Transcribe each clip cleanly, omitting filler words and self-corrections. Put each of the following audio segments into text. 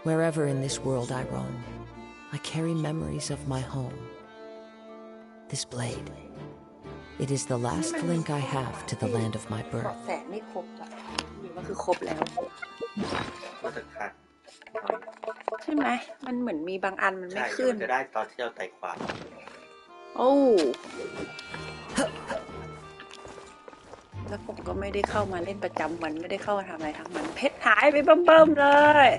Wherever in this world I roam, I carry memories of my home. This blade, it is the last link I have to the land of my เบาะ birth. แสไม่ครบอะหรือว่าคือครบแล้ว ก็จะขาด ใช่ไหมมันเหมือนมีบางอันมันไม่ ใช่ ขึ้น มันจะได้ตอนที่เราไต่ขวา โอ้แล้วผมก็ไม่ได้เข้ามาเล่นประจำวันไม่ได้เข้ามาทำอะไรทั้งมันเพชรหายไปเบิ่มๆเลย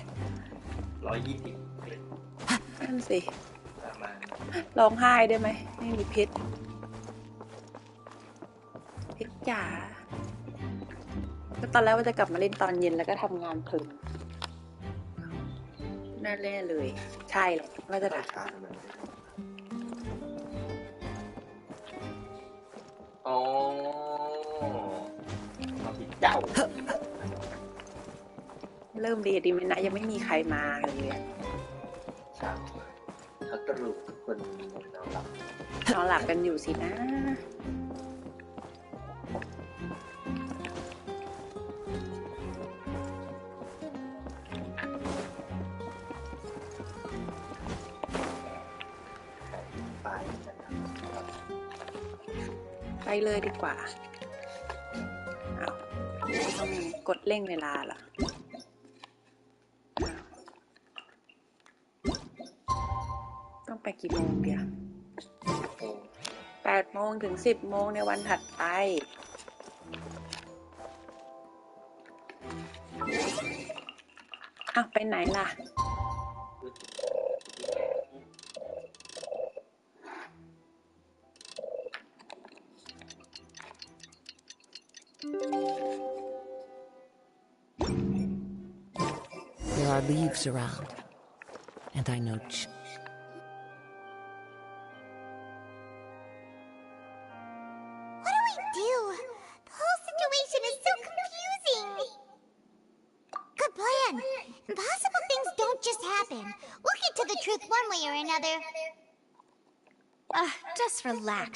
120 นั่นสิ ประมาณ ร้องไห้ได้ไหมไม่มีเพชรเพชรจ๋าก็ตอนแรกว่าจะกลับมาเล่นตอนเย็นแล้วก็ทำงานเพลินน่าเล่นเลยใช่แหละว่าจะ ต่ แบบ ช้าทำไมอ๋อมาผิดเจ้า เริ่มดีไหมนะยังไม่มีใครมาเลยอะ ช่างเขาตรุทุกคนนอนหลับนอนหลับกันอยู่สินะไปเลยดีกว่าเอาต้องกดเร่งเวลาเหรอต้องไปกี่โมงเดียว8 โมงถึง 10 โมงในวันถัดไปอ้าวไปไหนล่ะThere are leaves around, and I know. What do we do? The whole situation is so confusing. Good plan. Impossible things don't just happen. We'll get to the truth one way or another. Just relax.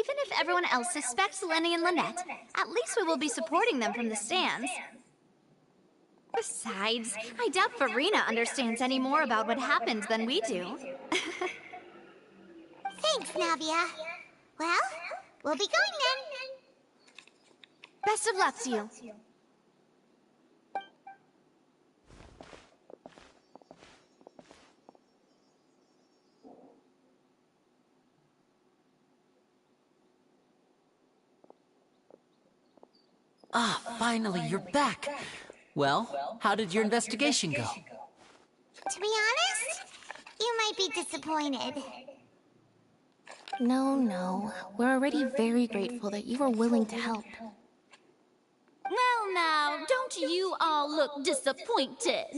Even if everyone else suspects Lenny and Lynette, at least we will be supporting them from the stands. Besides, I doubt Farina understands any more about what happened than we do. Thanks, Navia. Well, we'll be going then. Best of luck to you. Ah, finally, you're back. Well, how did your investigation go? To be honest, you might be disappointed. No. We're already very grateful that you were willing to help. Well now, don't you all look disappointed.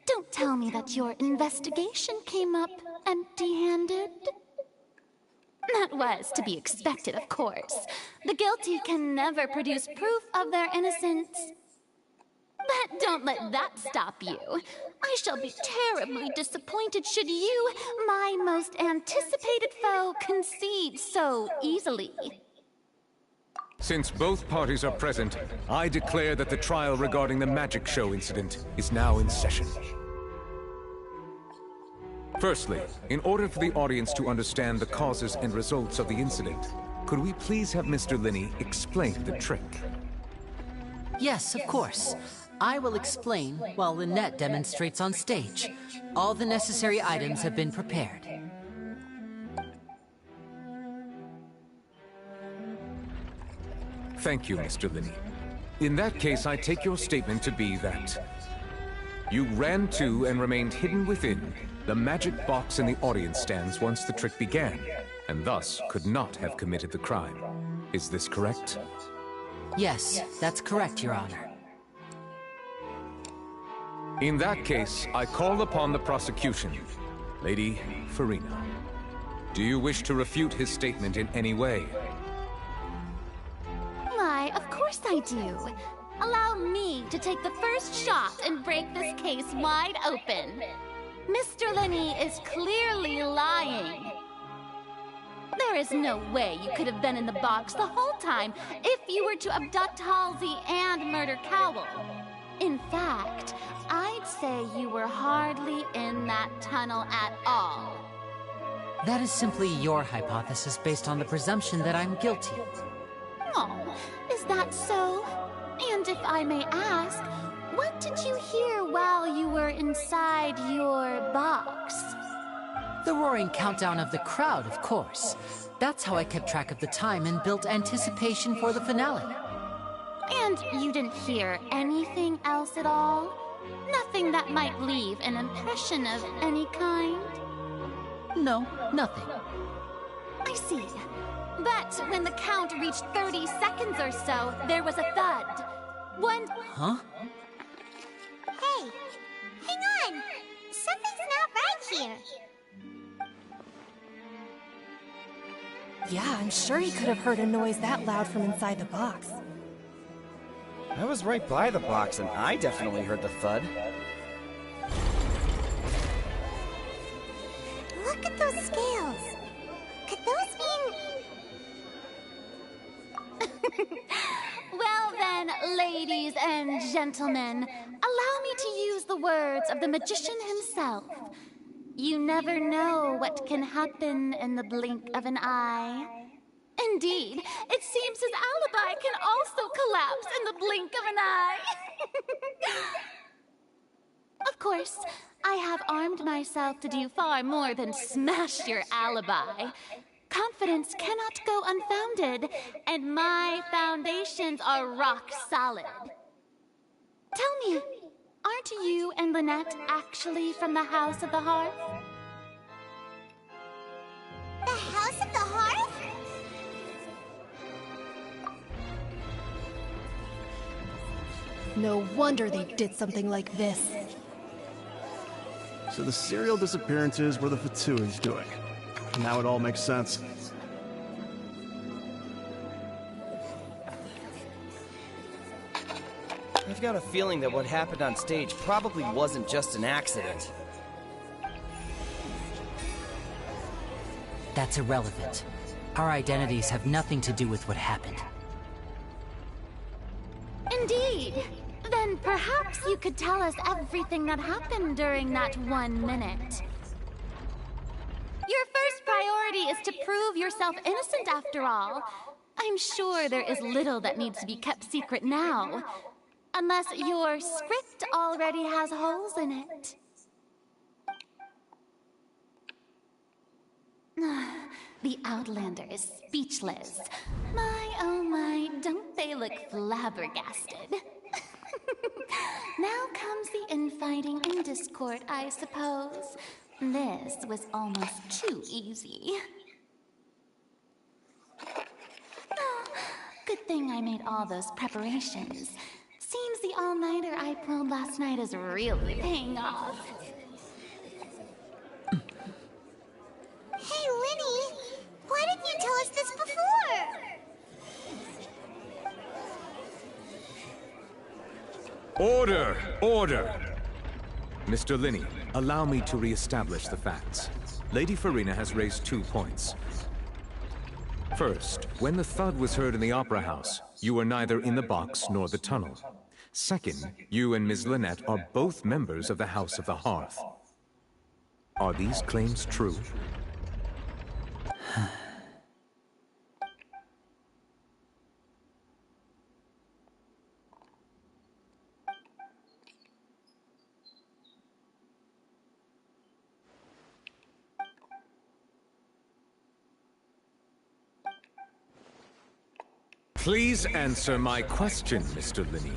Don't tell me that your investigation came up empty-handed. That was to be expected, of course. The guilty can never produce proof of their innocence. But don't let that stop you. I shall be terribly disappointed should you, my most anticipated foe, concede so easily. Since both parties are present, I declare that the trial regarding the magic show incident is now in session. Firstly, in order for the audience to understand the causes and results of the incident, could we please have Mr. Linney explain the trick? Yes, of course. I will explain while Lynette demonstrates on stage. All the necessary items have been prepared. Thank you, Mr. Linney. In that case, I take your statement to be that you ran to and remained hidden within the magic box in the audience stands once the trick began, and thus could not have committed the crime. Is this correct? Yes, that's correct, Your Honor. In that case, I call upon the prosecution. Lady Farina, do you wish to refute his statement in any way? Why, of course I do. Allow me to take the first shot and break this case wide open. Mr. Linney is clearly lying. There is no way you could have been in the box the whole time if you were to abduct Halsey and murder Cowell. In fact, I'd say you were hardly in that tunnel at all. That is simply your hypothesis based on the presumption that I'm guilty. Oh, is that so? And if I may ask, what did you hear while you were inside your box? The roaring countdown of the crowd, of course. That's how I kept track of the time and built anticipation for the finale. And you didn't hear anything else at all? Nothing that might leave an impression of any kind? No, nothing. I see. But when the count reached 30 seconds or so, there was a thud. One... Huh? Hey, hang on! Something's not right here. Yeah, I'm sure he could have heard a noise that loud from inside the box. I was right by the box, and I definitely heard the thud. Look at those scales. Could those mean... Well then, ladies and gentlemen, allow me to use the words of the magician himself. You never know what can happen in the blink of an eye. Indeed, it seems his alibi can also collapse in the blink of an eye. Of course, I have armed myself to do far more than smash your alibi. Confidence cannot go unfounded, and my foundations are rock solid. Tell me, aren't you and Lynette actually from the House of the Hearth? The House of the Hearth? No wonder they did something like this. So the serial disappearances were the Fatuans doing. Now it all makes sense. I've got a feeling that what happened on stage probably wasn't just an accident. That's irrelevant. Our identities have nothing to do with what happened. Indeed. Then perhaps you could tell us everything that happened during that 1 minute. Your first priority is to prove yourself innocent after all. I'm sure there is little that needs to be kept secret now. Unless your script already has holes in it. The Outlander is speechless. My, oh my, don't they look flabbergasted? Now comes the infighting and discord, I suppose. This was almost too easy. Oh, good thing I made all those preparations. Seems the all-nighter I pulled last night is really paying off. Hey, Linny! Why didn't you tell us this before? Order! Order! Mr. Linney, allow me to re-establish the facts. Lady Farina has raised 2 points. First, when the thud was heard in the Opera House, you were neither in the box nor the tunnel. Second, you and Ms. Lynette are both members of the House of the Hearth. Are these claims true? Please answer my question, Mr. Linney.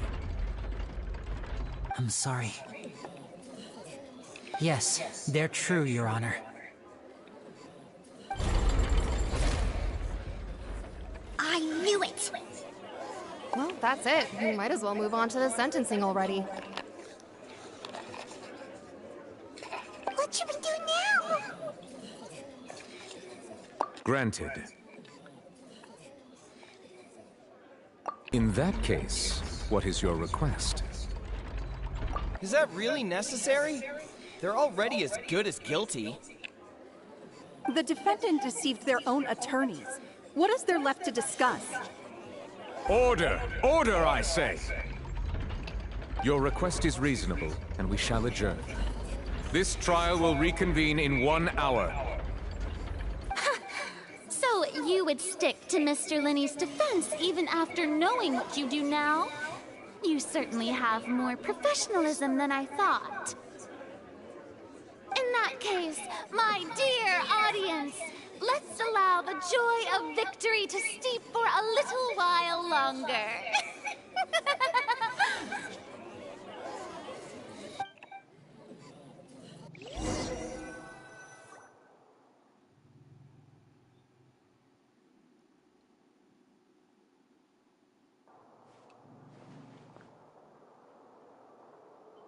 I'm sorry. Yes, they're true, Your Honor. I knew it! Well, that's it. We might as well move on to the sentencing already. What should we do now? Granted. In that case, what is your request? Is that really necessary? They're already as good as guilty. The defendant deceived their own attorneys. What is there left to discuss? Order! Order, I say! Your request is reasonable, and we shall adjourn. This trial will reconvene in 1 hour. So you would stick to Mr. Linney's defense even after knowing what you do now? You certainly have more professionalism than I thought. In that case, my dear audience, let's allow the joy of victory to steep for a little while longer.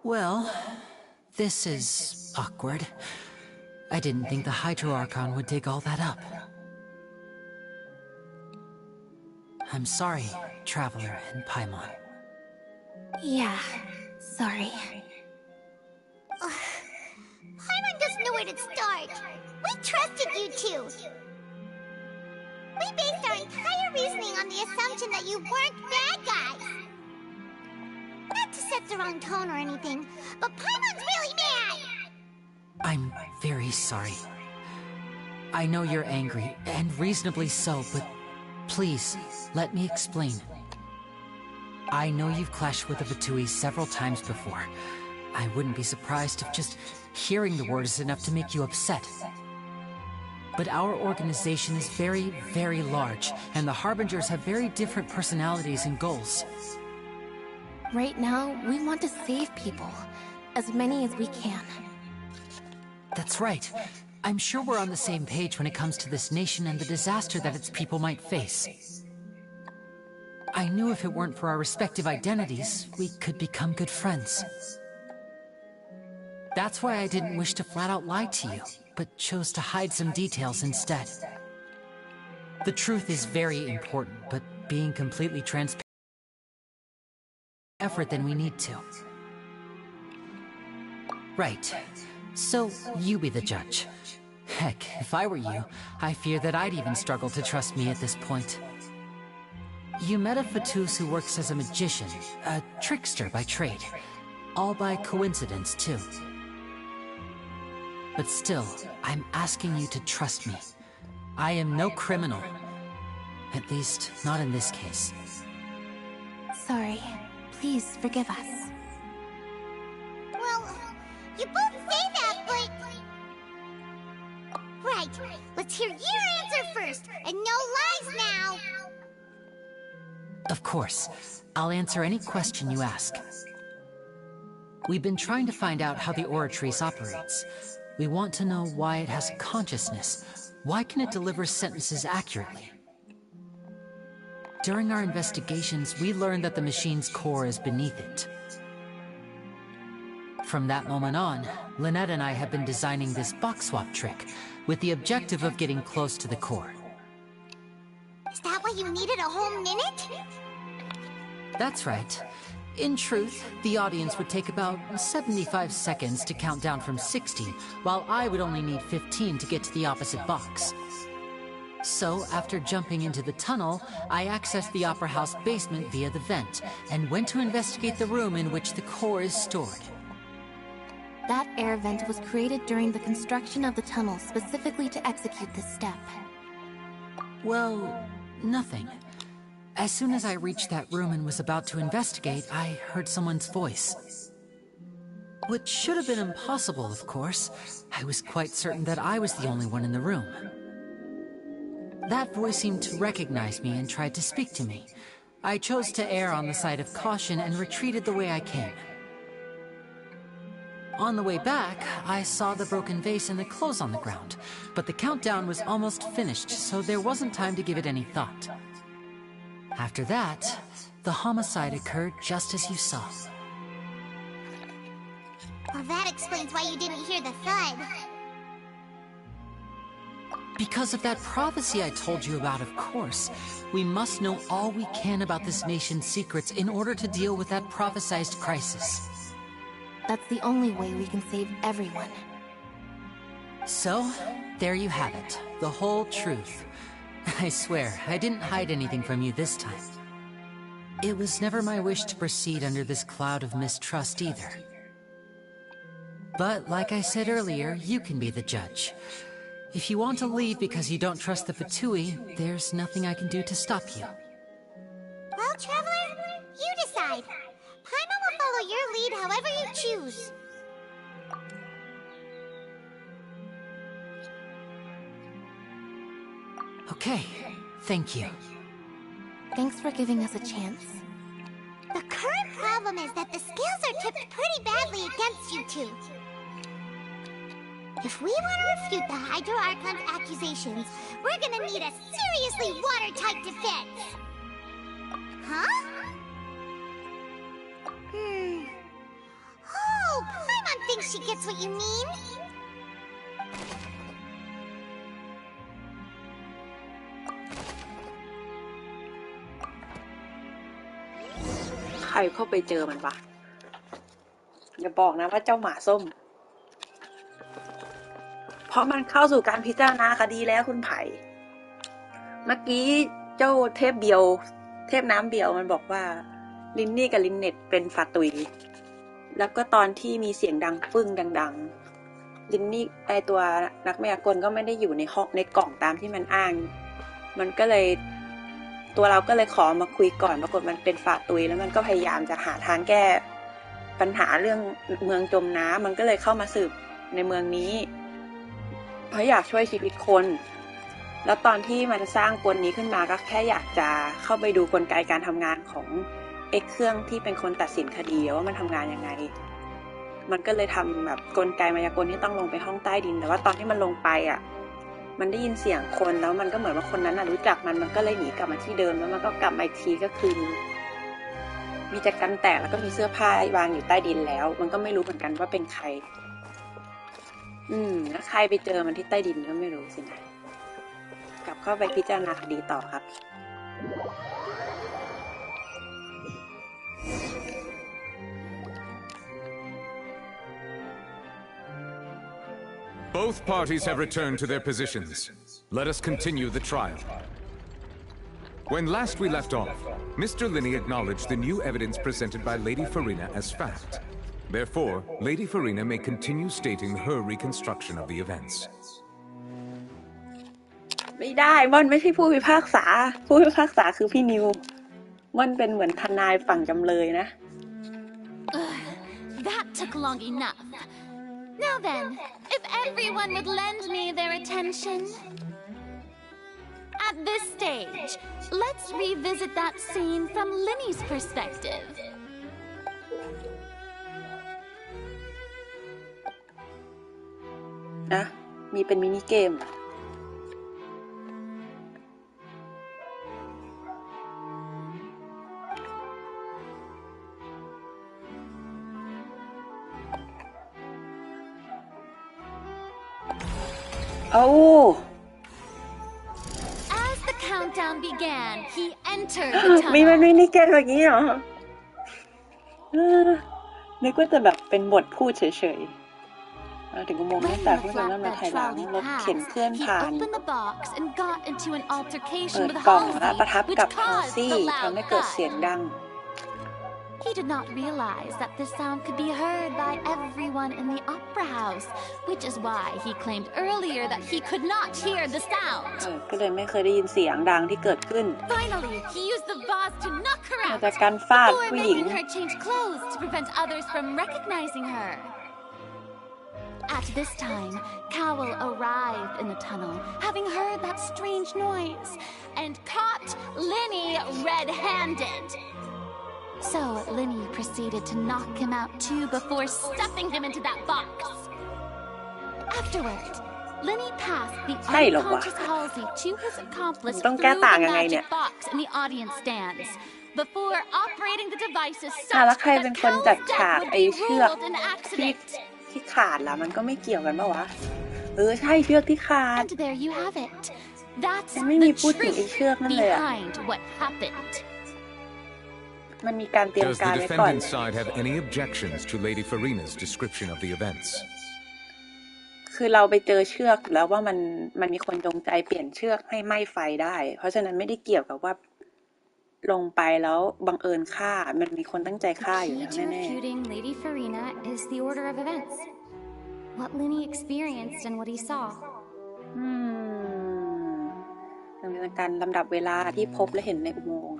Well, this is awkward. I didn't think the Hydro-Archon would dig all that up. I'm sorry, Traveler and Paimon. Yeah, sorry. Paimon doesn't know where to start. We trusted you two. We based our entire reasoning on the assumption that you weren't bad guys. Not to set the wrong tone or anything, but Paimon's really mad! I'm very sorry. I know you're angry, and reasonably so, but please, let me explain. I know you've clashed with the Fatui several times before. I wouldn't be surprised if just hearing the word is enough to make you upset. But our organization is very, very large, and the Harbingers have very different personalities and goals. Right now, we want to save people. As many as we can. That's right. I'm sure we're on the same page when it comes to this nation and the disaster that its people might face. I knew if it weren't for our respective identities, we could become good friends. That's why I didn't wish to flat out lie to you, but chose to hide some details instead. The truth is very important, but being completely transparent effort than we need to. Right. So, you be the judge. Heck, if I were you, I fear that I'd even struggle to trust me at this point. You met a Fatus who works as a magician, a trickster by trade. All by coincidence, too. But still, I'm asking you to trust me. I am no criminal. At least, not in this case. Sorry. Please forgive us. Well, you both say that, but... Right, let's hear your answer first, and no lies now! Of course. I'll answer any question you ask. We've been trying to find out how the Oratrice operates. We want to know why it has consciousness. Why can it deliver sentences accurately? During our investigations, we learned that the machine's core is beneath it. From that moment on, Lynette and I have been designing this box swap trick, with the objective of getting close to the core. Is that why you needed a whole minute? That's right. In truth, the audience would take about 75 seconds to count down from 60, while I would only need 15 to get to the opposite box. So, after jumping into the tunnel, I accessed the Opera House basement via the vent, and went to investigate the room in which the core is stored. That air vent was created during the construction of the tunnel specifically to execute this step. Well, nothing. As soon as I reached that room and was about to investigate, I heard someone's voice. Which should have been impossible, of course. I was quite certain that I was the only one in the room. That voice seemed to recognize me and tried to speak to me. I chose to err on the side of caution and retreated the way I came. On the way back, I saw the broken vase and the clothes on the ground, but the countdown was almost finished, so there wasn't time to give it any thought. After that, the homicide occurred just as you saw. Well, that explains why you didn't hear the thud. Because of that prophecy I told you about, of course. We must know all we can about this nation's secrets in order to deal with that prophesized crisis. That's the only way we can save everyone. So, there you have it. The whole truth. I swear, I didn't hide anything from you this time. It was never my wish to proceed under this cloud of mistrust either. But like I said earlier, you can be the judge. If you want to leave because you don't trust the Fatui, there's nothing I can do to stop you. Well, Traveler, you decide. Paimon will follow your lead however you choose. Okay, thank you. Thanks for giving us a chance. The current problem is that the scales are tipped pretty badly against you two. If we want to refute the Hydro Archon's accusations, we're gonna need a seriously watertight defense. Huh? Oh, Paimon thinks she gets what you mean. ใครเข้าไปเจอมันปะอย่าบอกนะว่าเจ้าหมาส้มเพราะมันเข้าสู่การพิจารณาคดีแล้วคุณไผ่เมื่อกี้เจ้าเทพเบียวเทพน้ำเบียวมันบอกว่าลินนี่กับลินเน็ตเป็นฝาตุยแล้วก็ตอนที่มีเสียงดังปึ้งดังๆลินนี่ไอตัวนักมายากลก็ไม่ได้อยู่ในห้องในกล่องตามที่มันอ้างมันก็เลยตัวเราก็เลยขอมาคุยก่อนปรากฏมันเป็นฝาตุยแล้วมันก็พยายามจะหาทางแก้ปัญหาเรื่องเมืองจมน้ำมันก็เลยเข้ามาสืบในเมืองนี้เพราะอยากช่วยชีวิตคนแล้วตอนที่มันสร้างกลนี้ขึ้นมาก็แค่อยากจะเข้าไปดูกลไกการทำงานของเครื่องที่เป็นคนตัดสินคดีว่ามันทำงานยังไงมันก็เลยทำแบบกลไกมายากลที่ต้องลงไปห้องใต้ดินแต่ว่าตอนที่มันลงไปอ่ะมันได้ยินเสียงคนแล้วมันก็เหมือนว่าคนนั้นน่ะรู้จักมันก็เลยหนีกลับมาที่เดิมแล้วมันก็กลับมาอีกทีก็คือมีจักรแตกแล้วก็มีเสื้อผ้าวางอยู่ใต้ดินแล้วมันก็ไม่รู้เหมือนกันว่าเป็นใครแล้วใครไปเจอมันที่ใต้ดินก็ไม่รู้สินะกลับเข้าไปพิจารณาคดีต่อครับ Both parties have returned to their positions. Let us continue the trial. When last we left off, Mr. Linney acknowledged the new evidence presented by Lady Farina as fact. Therefore, Lady Farina may continue stating her reconstruction of the events. ไม่ได้ม่อนไม่ใช่ผู้พิพากษาผู้พิพากษาคือพี่นิวม่อนเป็นเหมือนทนายฝั่งจำเลยนะ That took long enough. Now then, if everyone would lend me their attention. At this stage, let's revisit that scene from Linney's perspective. นะมีเป็นมินิเกมAs the countdown began, he entered the tunnel. มีมันมินิเกมแบบนี้เหรอนึกว่าจะแบบเป็นบทพูดเฉยๆถึงอุโมงค์ตั้งแต่ผู้ชมนั่นมาถ่ายหลังรถเข็นเคลื่อนผ่านเปิดกล่องและประทับกับฮอลซี่ทำให้เกิดเสียงดัง He did not realize that this sound could be heard by everyone in the opera house, which is why he claimed earlier that he could not hear the sound. ก็เลยไม่เคยได้ยินเสียงดังที่เกิดขึ้น Finally, he used the vase to knock her out จากการฟาด before ผู้หญิง making her change clothes to prevent others from recognizing her. At this time, Cowell arrived in the tunnel, having heard that strange noise, and caught Linney red-handed.So Linney proceeded to knock him out too before stuffing him into that box. Afterward, Linney passed the unconscious Halsey to his accomplice through the magic box in the audience stands before operating the devices such that Cowell's death would be ruled an accident. ที่ขาดล่ะมันก็ไม่เกี่ยวกันป่ะวะใช่เชือกที่ขาด And there you have it. That's the truth behind what happened.มันมีการเตรียม Does การ the ไว้ก่อน defendant's side have any objections to Lady Farina's description of the events? คือเราไปเจอเชือกแล้วว่ามันมีคนจงใจเปลี่ยนเชือกให้ไหม้ไฟได้เพราะฉะนั้นไม่ได้เกี่ยวกับว่า ลงไปแล้วบังเอิญฆ่ามันมีคนตั้งใจฆ่าอยู่ The แล้ว key to แน่ refuting Lady Farina is the order of events. What Linny experienced and what he saw. ดำเนินการลำดับเวลาที่พบและเห็นในอุโมงค์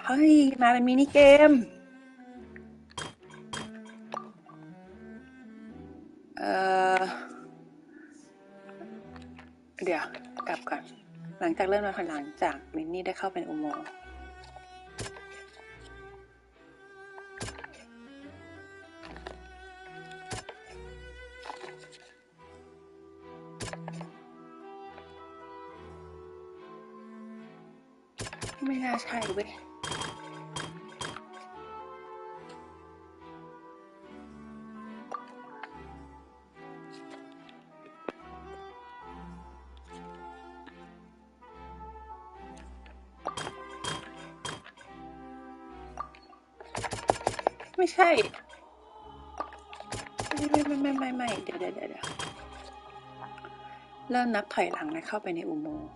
เฮ้ยมาเป็นมินิเกมเดี๋ยวกลับก่อนหลังจากเริ่มนับถอยหลังจากลินนี่ได้เข้าไปในอุโมงค์ไม่น่าใช่เว้ยไม่ใช่ไม่เดี๋ยวเริ่มนับถอยหลังนะเข้าไปในอุโมงค์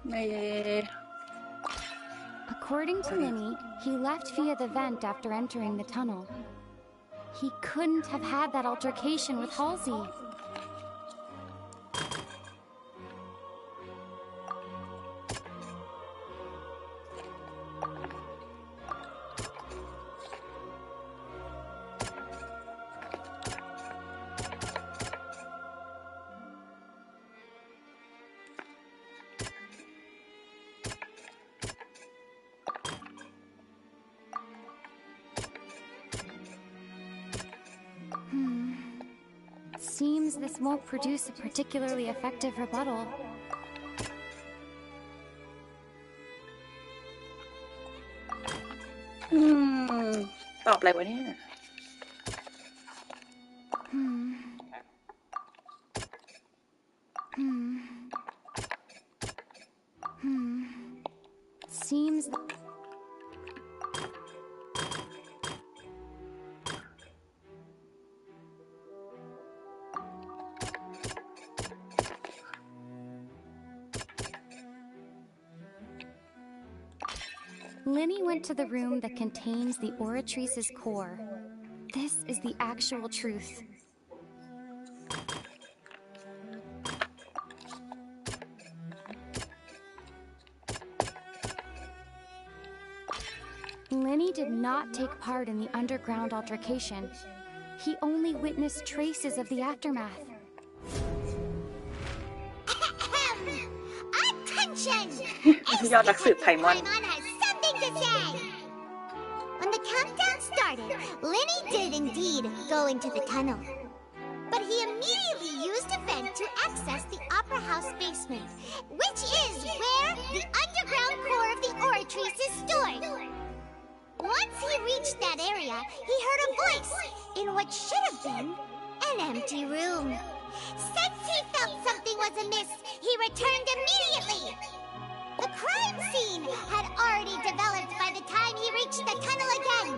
ไม่ According to Linny, he left via the vent after entering the tunnel. He couldn't have had that altercation with Halsey. Seems this won't produce a particularly effective rebuttal. ตอบอะไรวะเนี่ยSeems Linny went to the room that contains the Oratrice's core. This is the actual truth. Linny did not take part in the underground altercation. He only witnessed traces of the aftermath. Attention! ยอดนักสืบไพมอน When the countdown started, Linny did indeed go into the tunnel. But he immediately used a vent to access the Opera House basement, which is where the underground core of the Oratrice is stored. Once he reached that area, he heard a voice in what should have been an empty room. Since he felt something was amiss, he returned immediately. The crime scene had already developed by the time he reached the tunnel again,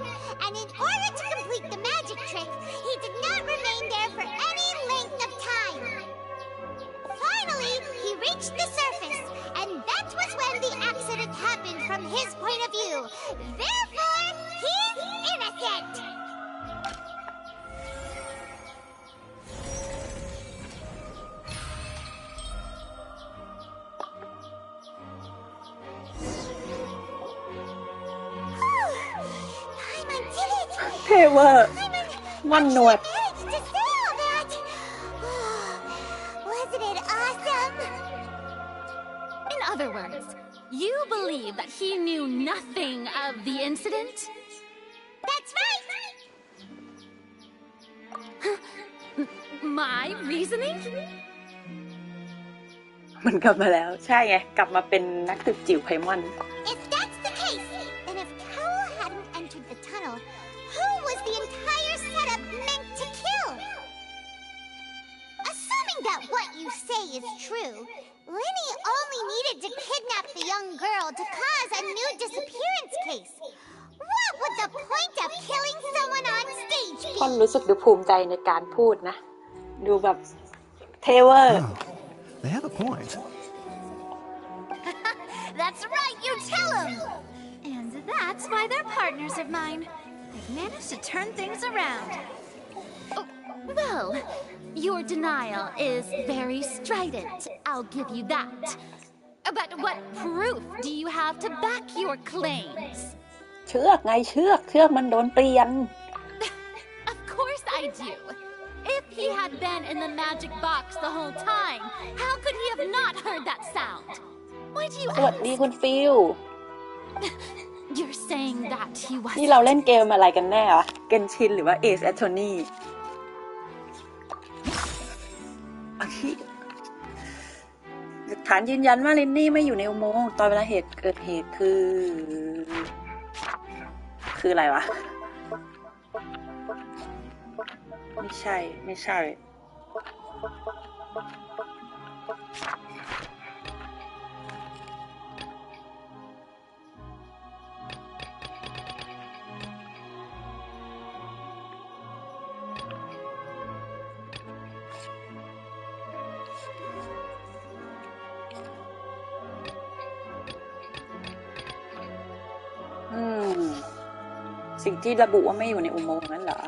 and in order to complete the magic trick, he did not remain there for any length of time. Finally, he reached the surface, and that was when the accident happened from his point of view. Therefore, he's innocent! Taylor, one note. Wasn't it awesome? In other words, you believe that he knew nothing of the incident? That's right! My reasoning? มันกลับมาแล้วใช่ไงกลับมาเป็นนักสืบจิ๋วไพมอน If that's the case, then if Carol hadn't entered the tunnel, who was the entire setup meant to kill? A is true, Linny only needed to kidnap the young girl to cause a new disappearance case. What would the point of killing someone on stage be? คนรู้สึกดูภูมิใจในการพูดนะดูแบบเทเวอร์ They have a point. That's right, you tell them! And that's why they're partners of mine. They've managed to turn things around. Oh, well, your denial is very strident, I'll give you that. But what proof do you have to back your claims? เชือกไงเชือกมันโดนเปลี่ยน Of course I do. If he had been in the magic box the whole time, how could he have not heard that sound? Why do you สวัสดีคุณฟิล You're saying that he was นี่เราเล่นเกมอะไรกันแน่วะเกนชินหรือว่า Ace Attorney หลักฐานยืนยันว่าลินนี่ไม่อยู่ในอุโมงค์ตอนเวลาเกิดเหตุคืออะไรวะไม่ใช่สิ่งที่ระบุว่าไม่อยู่ในอุโมงค์นั้นเหรอ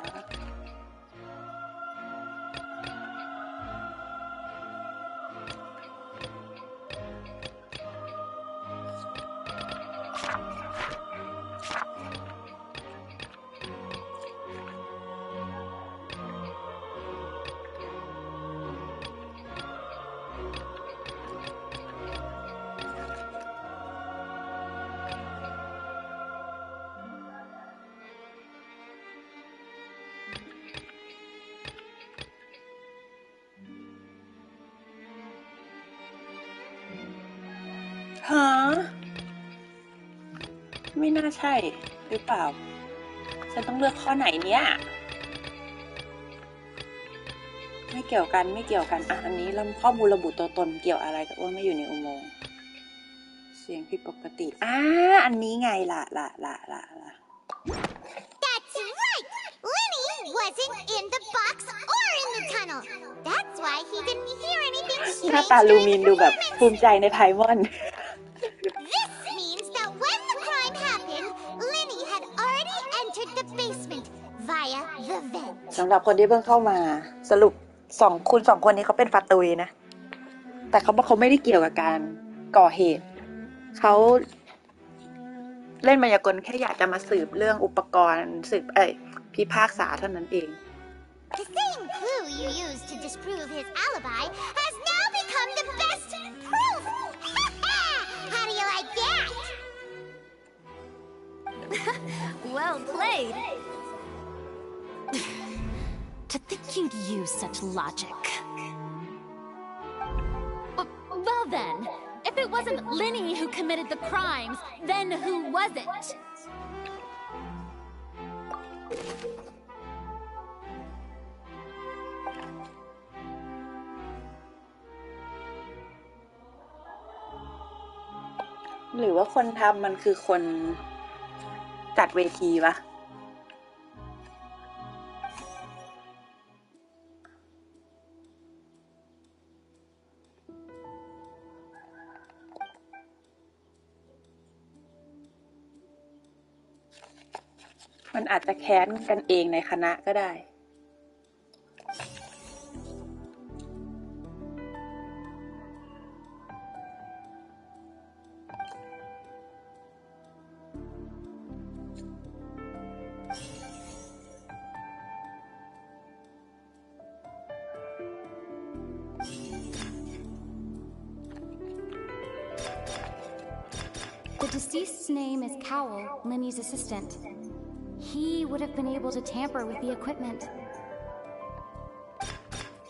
ฮะไม่น่าใช่หรือเปล่าฉันต้องเลือกข้อไหนเนี่ยไม่เกี่ยวกันอันนี้ข้อมูลระบุตัวตนเกี่ยวอะไรกับว่าไม่อยู่ในอุโมงค์เสียงผิดปกติอันนี้ไงล่ะ That's right! Linny wasn't in the box or in the tunnel. That's why he didn't hear anything หน้า strange ตาลู during มิ the นดูแบบ performance. ภูมิใจในไพมอน This means that when the crime happened, Linny had already entered the basement via the vent. สำหรับคนที่เพิ่งเข้ามาสรุปคุณสองคนนี้เขาเป็นฟาตุยนะแต่เขาบอกเขาไม่ได้เกี่ยวกับการก่อเหตุเขาเล่นมายากลแค่อยากจะมาสืบเรื่องอุปกรณ์พิพากษาเท่านั้นเอง The same clue you used to disprove his alibi has now become the best proof. How do you like that? Well played. To think you'd use such logic. Well then, if it wasn't Linny who committed the crimes, then who was it?หรือว่าคนทำมันคือคนจัดเวทีวะมันอาจจะแค้นกันเองในคณะก็ได้ The deceased's name is Cowell, Linny's assistant. He would have been able to tamper with the equipment.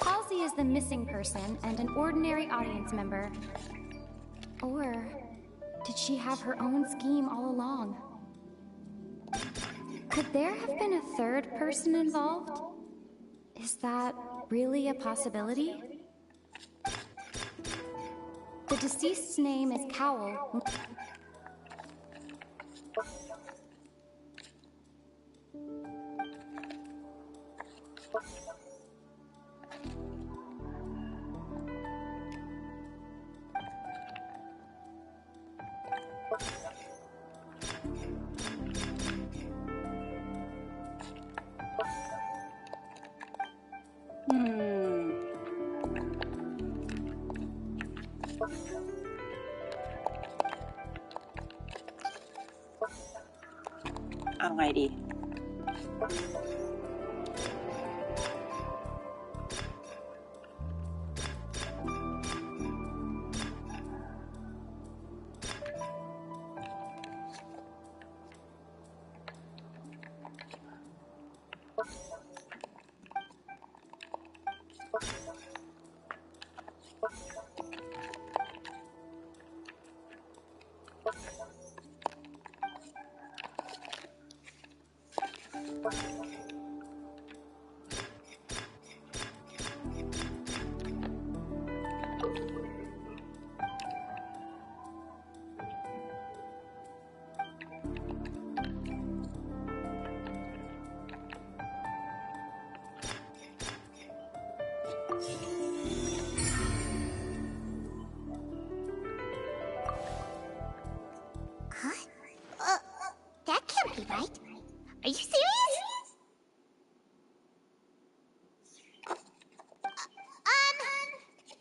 Halsey is the missing person and an ordinary audience member. Or did she have her own scheme all along? Could there have been a third person involved? Is that really a possibility? The deceased's name is Cowl. Hmm. เอาไงดีThat can't be right. Are you serious?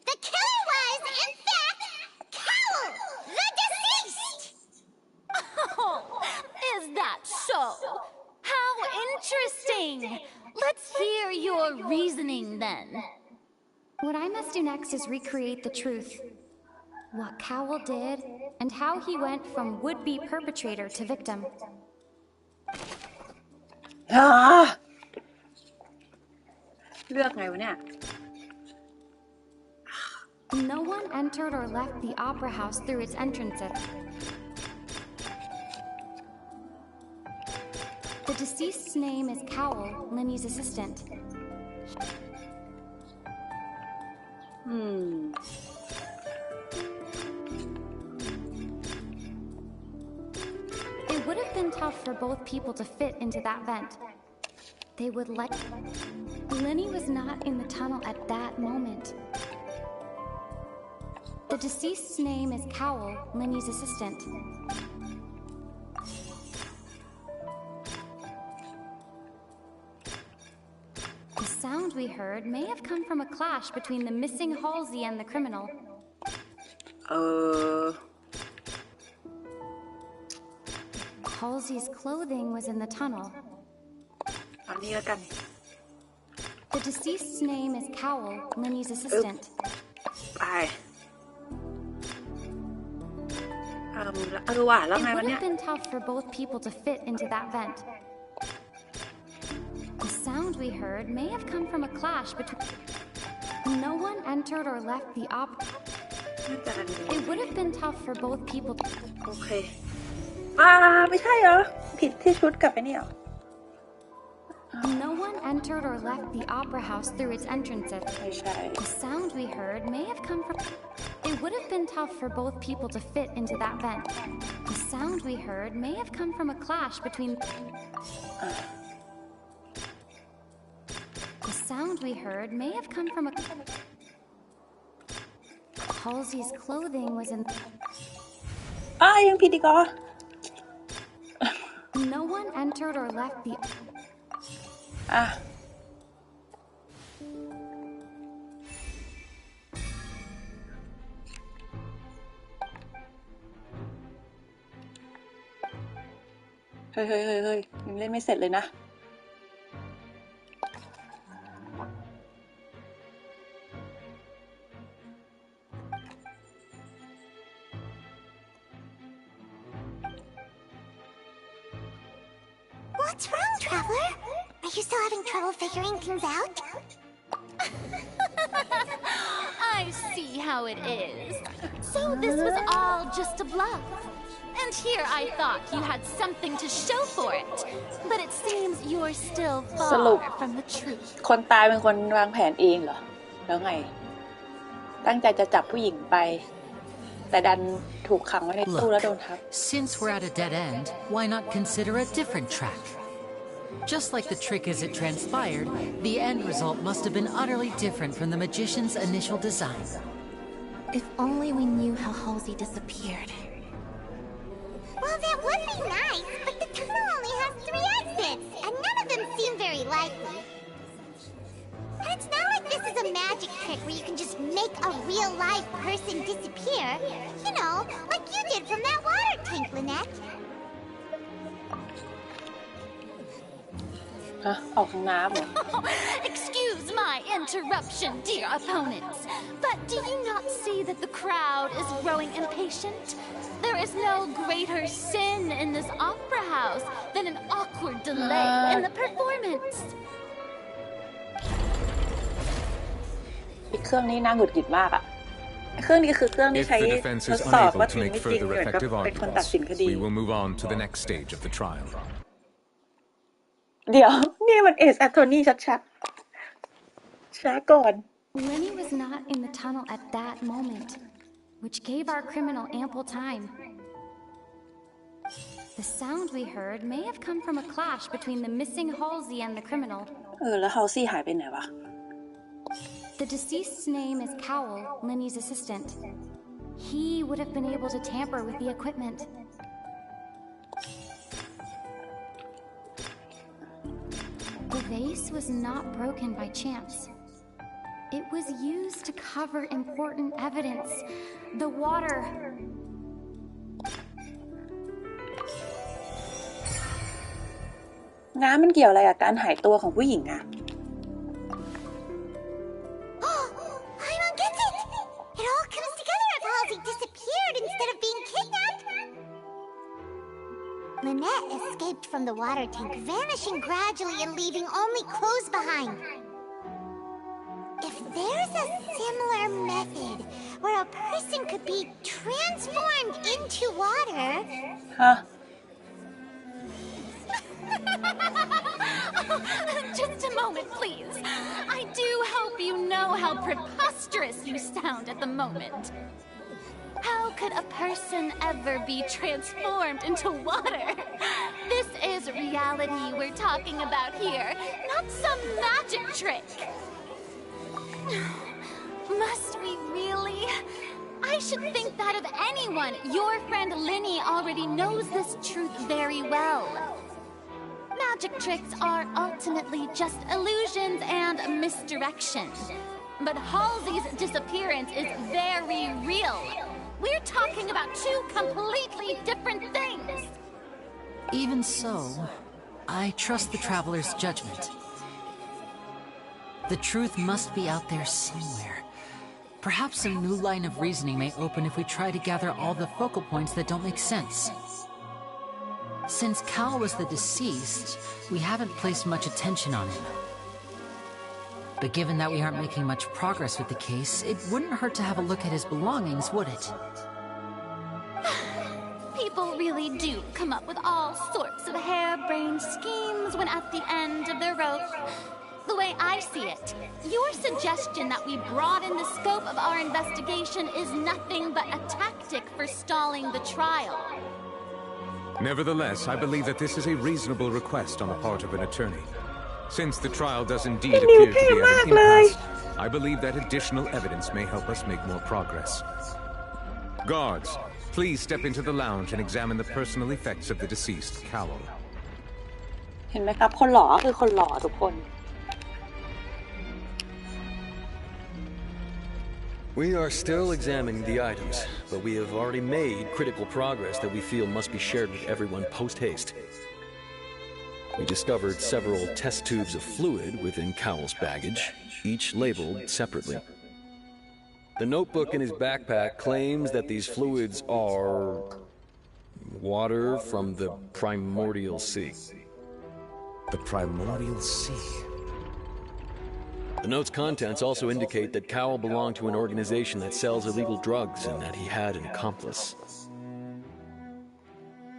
The killer was, in fact, Cowl, the deceased! Oh, is that so? How interesting! Let's hear your reasoning then. What I must do next is recreate the truth. What Cowl did, and how he went from would-be perpetrator to victim. Ah! เลือกไงวะเนี่ย No one entered or left the opera house through its entrances. The deceased's name is Cowl, Linny's assistant. It would have been tough for both people to fit into that vent. They would let... Linny was not in the tunnel at that moment. The deceased's name is Cowl, Linny's assistant. The sound we heard may have come from a clash between the missing Halsey and the criminal. Halsey's clothing was in the tunnel. The deceased's name is Cowl, Linny's assistant. It would have been tough for both people to fit into that vent. The sound we heard may have come from a clash between... No one entered or left the It would have been tough for both people to... โอเคไม่ใช่เหรอผิดที่ชุดกับไอ้นี่เหรอ No one entered or left the opera house through its entrances. The sound we heard may have come from... It would have been tough for both people to fit into that vent. The sound we heard may have come from a clash between... The sound we heard may have come from a... Halsey's clothing was in... ยังผิดอีกเหรอ No one entered or left the... เฮ้ยยังเล่นไม่เสร็จเลยนะ What's wrong, Traveler? Are you still having trouble figuring things out? I see how it is. So this was all just a bluff. And here I thought you had something to show for it. But it seems you're still far from the truth. คนตายเป็นคนวางแผนเองเหรอแล้วไงตั้งใจจะจับผู้หญิงไป แต่ดันถูกขังไว้ในตู้แล้วโดน Look, ทับ since we're at a dead end, why not consider a different track? Just like the trick as it transpired, the end result must have been utterly different from the magician's initial design. If only we knew how Halsey disappeared. Well, that would be nice, but the tunnel only has 3 exits, and none of them seem very likely. And it's not like this is a magic trick where you can just make a real live person disappear. You know, like you did from that water tank, Lynette. ฮะออกทางน้ำเหรอ Excuse my interruption, dear opponents, but do you not see that the crowd is growing impatient? There is no greater sin in this opera house than an awkward delay in the performance. อีกเครื่องนี้น่าหงุดหงิดมากอะเครื่องนี้คือเครื่องที่ If ใช้ the defense ท is ดสอบว่า unable จ to ริง make ไม่จริง further เหมือนกับ effective เป็นคนตัดสินค arguments, ดี we will move on to the next stage of the trial. เดี๋ยวนี่มันเอซแอทโทนี่ชัดๆช้าก่อน Lenny was not in the tunnel at that moment, which gave our criminal ample time. The sound we heard may have come from a clash between the missing Halsey and the criminal. แล้วเฮาซี่หายไปไหนวะ The deceased's name is Cowell, Lenny's assistant. He would have been able to tamper with the equipment. The vase was not broken by chance. It was used to cover important evidence. The water. น้ำมันเกี่ยวอะไรกับการหายตัวของผู้หญิงอะ Paimon gets it! It all comes together if Halsey disappeared instead of being kidnapped. Lynette escaped from the water tank, vanishing gradually and leaving only clothes behind. If there's a similar method where a person could be transformed into water... Huh? Just a moment, please. I do hope you know how preposterous you sound at the moment. How could a person ever be transformed into water? This is reality we're talking about here, not some magic trick. Must we really? I should think that of anyone. Your friend Linny already knows this truth very well. Magic tricks are ultimately just illusions and misdirection. But Halsey's disappearance is very real. We're talking about 2 completely different things. Even so, I trust the traveler's judgment. The truth must be out there somewhere. Perhaps a new line of reasoning may open if we try to gather all the focal points that don't make sense. Since Cal was the deceased, we haven't placed much attention on him. But given that we aren't making much progress with the case, it wouldn't hurt to have a look at his belongings, would it? People really do come up with all sorts of harebrained schemes when at the end of their rope. The way I see it, your suggestion that we broaden the scope of our investigation is nothing but a tactic for stalling the trial. Nevertheless, I believe that this is a reasonable request on the part of an attorney. Since the trial does indeed appear to be at an impasse, I believe that additional evidence may help us make more progress. Guards, please step into the lounge and examine the personal effects of the deceased Cowell. เห็นไหมครับคนหล่อคือคนหล่อทุกคน We are still examining the items, but we have already made critical progress that we feel must be shared with everyone post-haste. We discovered several test tubes of fluid within Cowell's baggage, each labeled separately. The notebook in his backpack claims that these fluids are water from the primordial sea. The primordial sea? The note's contents also indicate that Cowell belonged to an organization that sells illegal drugs and that he had an accomplice.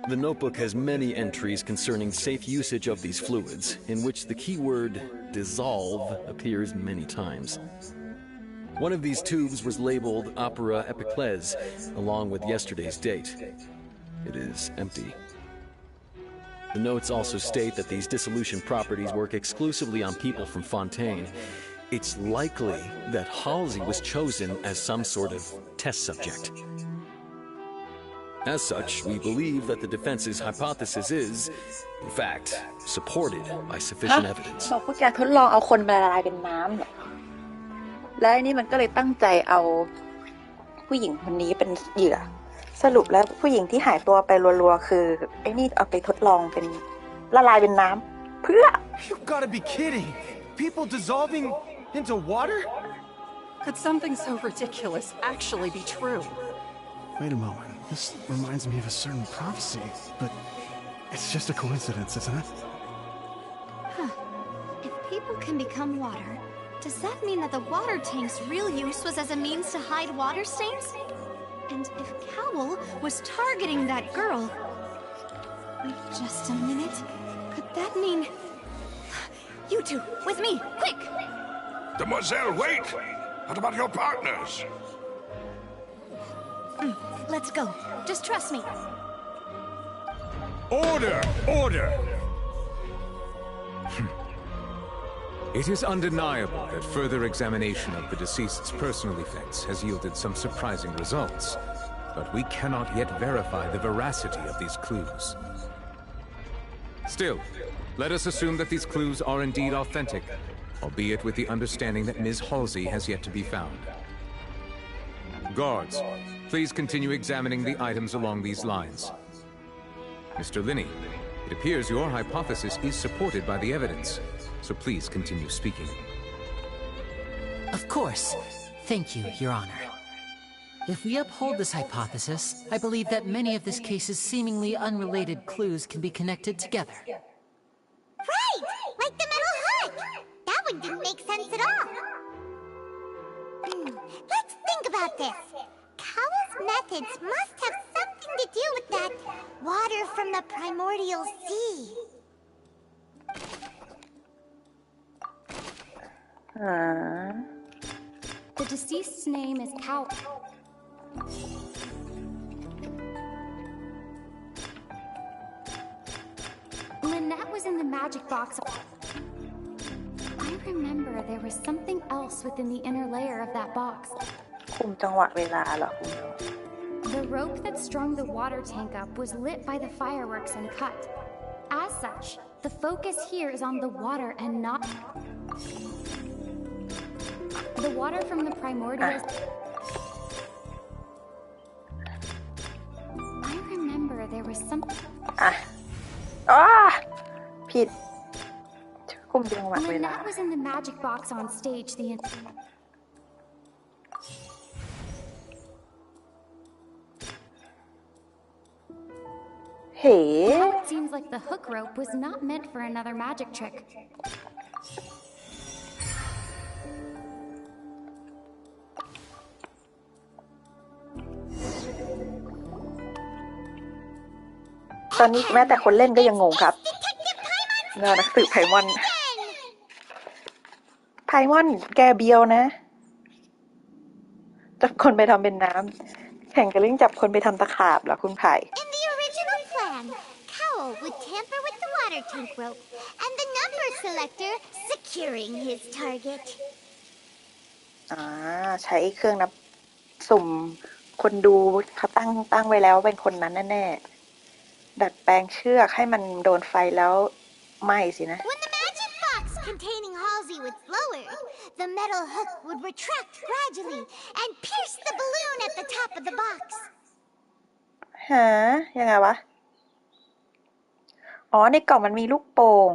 The notebook has many entries concerning safe usage of these fluids, in which the keyword dissolve appears many times. One of these tubes was labeled Opera Epiclese, along with yesterday's date. It is empty. The notes also state that these dissolution properties work exclusively on people from Fontaine. It's likely that Halsey was chosen as some sort of test subject. As such, we believe that the defense's hypothesis is, in fact, supported by sufficient evidence. บอกพวกแกทดลองเอาคนมาละลายเป็นน้ำเหรอแล้วไอ้นี่มันก็เลยตั้งใจเอาผู้หญิงคนนี้เป็นเหยื่อสรุปแล้วผู้หญิงที่หายตัวไปรัวๆคือไอ้นี่เอาไปทดลองเป็นละลายเป็นน้ำเพื่อ You gotta be kidding! People dissolving into water? Could something so ridiculous actually be true? Wait a moment. This reminds me of a certain prophecy, but it's just a coincidence, isn't it? Huh. If people can become water, does that mean that the water tank's real use was as a means to hide water stains? And if Cowl was targeting that girl... Wait just a minute. Could that mean... You two, with me, quick! Demoiselle, wait! What about your partners? Let's go. Just trust me. Order! Order! It is undeniable that further examination of the deceased's personal effects has yielded some surprising results, but we cannot yet verify the veracity of these clues. Still, let us assume that these clues are indeed authentic, albeit with the understanding that Ms. Halsey has yet to be found. Guards, please continue examining the items along these lines. Mr. Linney, it appears your hypothesis is supported by the evidence, so please continue speaking. Of course. Thank you, Your Honor. If we uphold this hypothesis, I believe that many of this case's seemingly unrelated clues can be connected together. Right! Like the metal hook! That one didn't make sense at all. Let's think about this. Cowell's methods must have something to do with that water from the primordial sea. The deceased's name is Cow. Lynette was in the magic box. I remember there was something else within the inner layer of that box. คุมจังหวะเวลาเหรอคุณ The rope that strung the water tank up was lit by the fireworks and cut. As such, the focus here is on the water and not the water from the primordial. I remember there was something. ผิดคุมจังหวะเวลา Lynette was in the magic box on stage the Now it seems like the hook rope was not meant for another magic trick. ตอนนี้แม้แต่คนเล่นก็ยังงงครับเงานักสืบไพมอนแกเบียวนะจับคนไปทำเป็นน้ำแข่งกับเรื่องจับคนไปทำตะขาบเหรอคุณไผ่ In the original plan, Cowell would tamper with the water tank rope and the number selector securing his target. ใช้เครื่องนับสุ่มคนดูเขาตั้งไว้แล้วเป็นคนนั้นแน่ๆดัดแปลงเชือกให้มันโดนไฟแล้วไหม้สินะ When the magic box containing Halsey was lowered, the metal hook would retract gradually and pierce the balloon at the top of the box. ยังไงวะในกล่องมันมีลูกโป่ง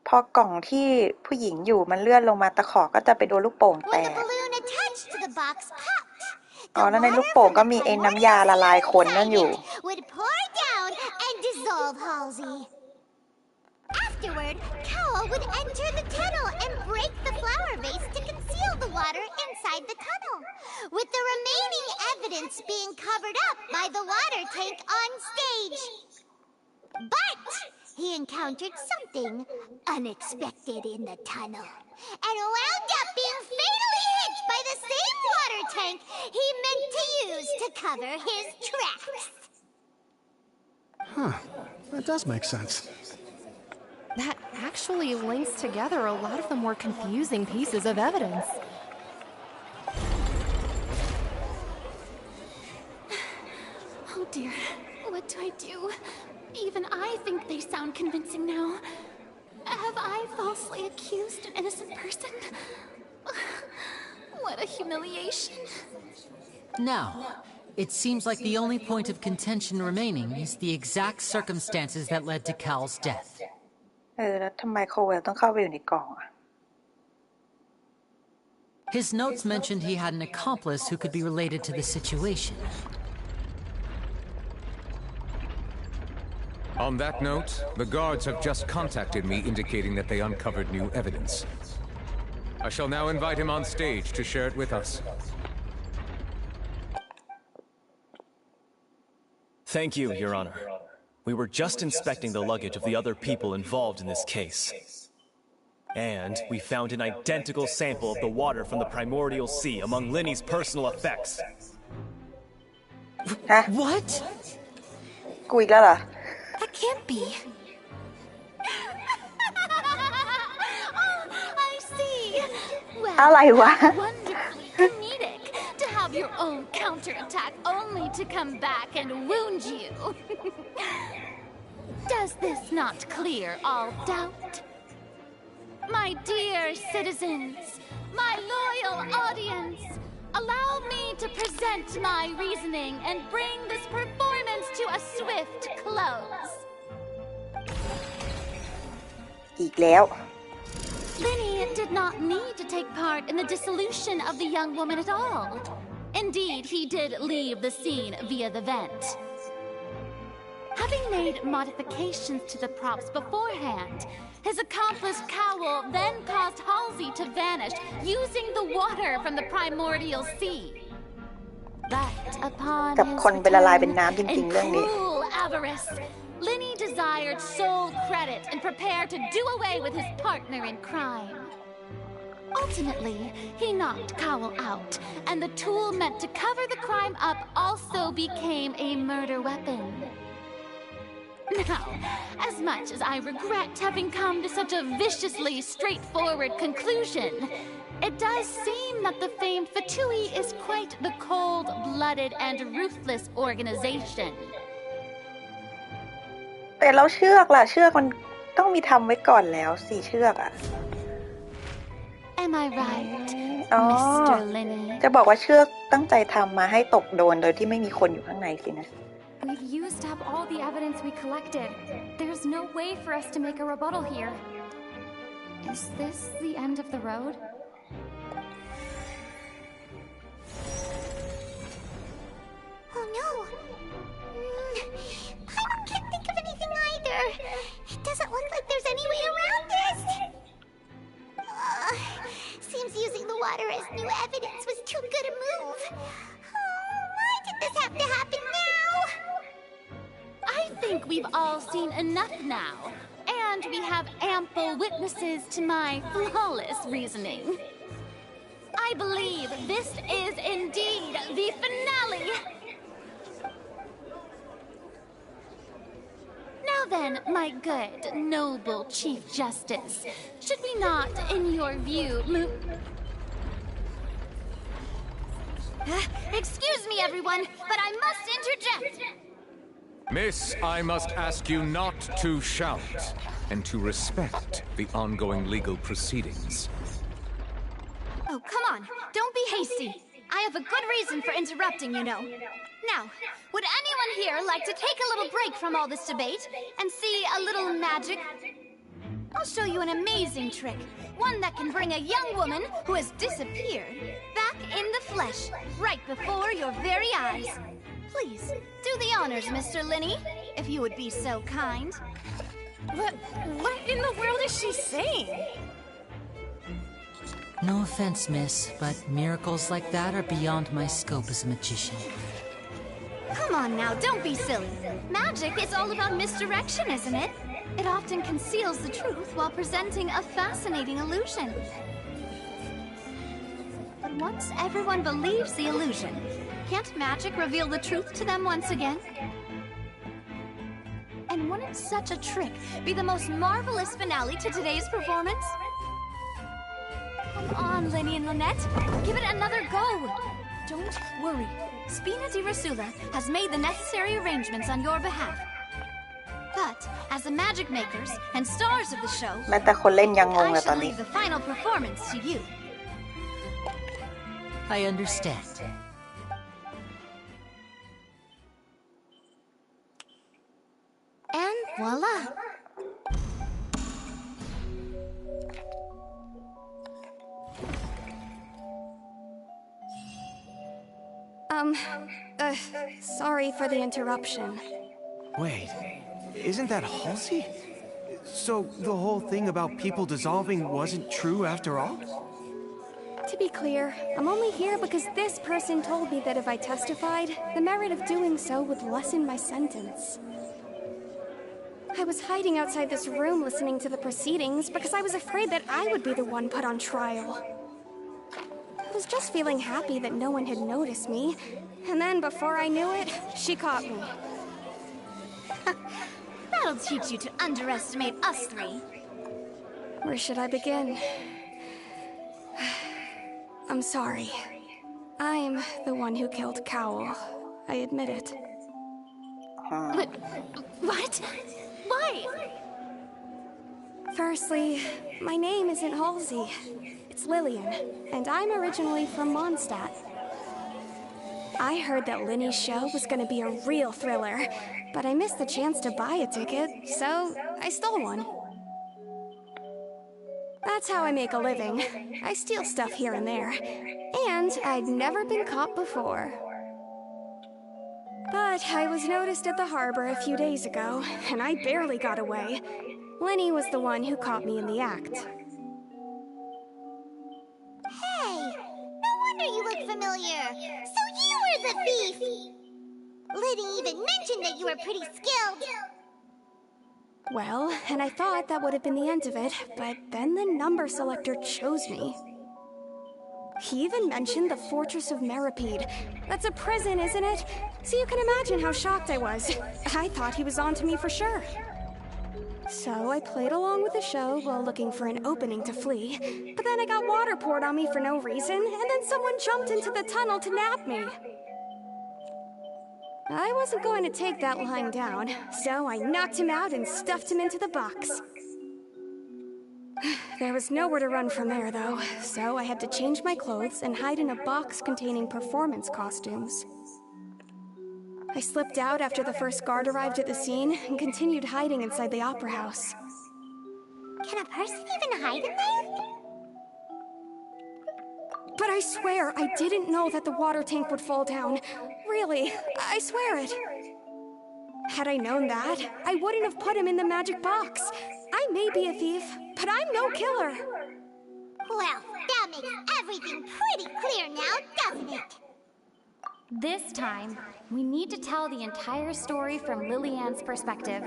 พอกล่องที่ผู้หญิงอยู่มันเลื่อนลงมาตะขอก็จะไปโดนลูกโป่งแตกแล้วในลูกโป่งก็มีน้ำยาละลายคนนั่นอยู่ Afterward, Cowell would enter the tunnel and break the flower vase to conceal the water inside the tunnel, with the remaining evidence being covered up by the water tank on stage. But he encountered something unexpected in the tunnel and wound up being fatally hit by the same water tank he meant to use to cover his tracks. Huh. That does make sense. That actually links together a lot of the more confusing pieces of evidence. Oh dear, what do I do? Even I think they sound convincing now. Have I falsely accused an innocent person? What a humiliation. Now, it seems like the only point of contention remaining is the exact circumstances that led to Cal's death. แล้วทำไมโคเวลต้องเข้าไปอยู่ในกล่องอ่ะ His notes mentioned he had an accomplice who could be related to the situation. On that note, the guards have just contacted me indicating that they uncovered new evidence. I shall now invite him on stage to share it with us. Thank you, Your Honor. We were just inspecting the luggage of the other people involved in this case. And we found an identical sample of the water from the primordial sea among Linny's personal effects. What? กูอีกแล้วเหรอ That can't be. Oh, I see. Well, อะไรวะ wonderfully comedic to have your own counterattack only to come back and wound you. Does this not clear all doubt? My dear citizens, my loyal audience, allow me to present my reasoning and bring this performance to a swift close. อีกแล้ว Linny did not need to take part in the dissolution of the young woman at all. Indeed, he did leave the scene via the vent. Having made modifications to the props beforehand, his accomplice Cowell then caused Halsey to vanish using the water from the primordial sea. But upon กับ his คนเป็นละลายเป็นน้ำจ return ริง in ๆ เรื่องนี้ cruel avarice, Linny desired sole credit and prepared to do away with his partner in crime. Ultimately, he knocked Cowell out, and the tool meant to cover the crime up also became a murder weapon. Now, as much as I regret having come to such a viciously straightforward conclusion, it does seem that the famed Fatui is quite the cold-blooded and ruthless organization. แต่เราเชือกล่ะเชือกมันต้องมีทำไว้ก่อนแล้ว4เชือกอ่ะ Am I right, อ๋อ Mr. Linny? จะบอกว่าเชือกตั้งใจทำมาให้ตกโดนโดยที่ไม่มีคนอยู่ข้างในสินะ We've used up all the evidence we collected. There's no way for us to make a rebuttal here. Is this the end of the road? Oh no! I can't think of anything either. It doesn't look like there's any way around this. Seems using the water as new evidence was too good a move. Why did this have to happen now? I think we've all seen enough now, and we have ample witnesses to my flawless reasoning. I believe this is indeed the finale. Now then, my good, noble Chief Justice, should we not, in your view, Excuse me, everyone, but I must interject. Miss, I must ask you not to shout and to respect the ongoing legal proceedings. Oh, come on. Don't be hasty. I have a good reason for interrupting, you know. Now, would anyone here like to take a little break from all this debate and see a little magic? I'll show you an amazing trick. One that can bring a young woman who has disappeared back in the flesh, right before your very eyes. Please, do the honors, Mr. Linny, if you would be so kind. What in the world is she saying? No offense, miss, but miracles like that are beyond my scope as a magician. Come on now, don't be silly. Magic is all about misdirection, isn't it? It often conceals the truth while presenting a fascinating illusion. But once everyone believes the illusion, can't magic reveal the truth to them once again? And wouldn't such a trick be the most marvelous finale to today's performance? Come on, Linny and Lynette. Give it another go. Don't worry. Spina di Rasula has made the necessary arrangements on your behalf. But as the magic makers and stars of the show, แม้แต่คนเล่นยังงง I เลยตอน should นี้ leave the final performance to you. I understand. And voila. Sorry for the interruption. Wait, isn't that Halsey? So the whole thing about people dissolving wasn't true after all? To be clear, I'm only here because this person told me that if I testified, the merit of doing so would lessen my sentence. I was hiding outside this room listening to the proceedings because I was afraid that I would be the one put on trial. I was just feeling happy that no one had noticed me, and then before I knew it, she caught me. That'll teach you to underestimate us three. Where should I begin? I'm sorry. I'm the one who killed Cowell. I admit it. What? Why? Firstly, my name isn't Halsey. It's Lillian, and I'm originally from Mondstadt. I heard that Linny's show was gonna be a real thriller, but I missed the chance to buy a ticket, so I stole one. That's how I make a living. I steal stuff here and there, and I'd never been caught before. But I was noticed at the harbor a few days ago, and I barely got away. Linny was the one who caught me in the act. Hey, no wonder you look familiar. So you were the thief. Liddy even mentioned that you were pretty skilled. Well, and I thought that would have been the end of it, but then the number selector chose me. He even mentioned the Fortress of Meripede. That's a prison, isn't it? So you can imagine how shocked I was. I thought he was onto me for sure. So I played along with the show while looking for an opening to flee, but then I got water poured on me for no reason, and then someone jumped into the tunnel to nab me. I wasn't going to take that lying down, so I knocked him out and stuffed him into the box. There was nowhere to run from there, though, so I had to change my clothes and hide in a box containing performance costumes. I slipped out after the first guard arrived at the scene and continued hiding inside the opera house. Can a person even hide in there? But I swear I didn't know that the water tank would fall down. Really, I swear it. Had I known that, I wouldn't have put him in the magic box. I may be a thief, but I'm no killer. Well, that makes everything pretty clear now, doesn't it? This time, we need to tell the entire story from Lillian's perspective.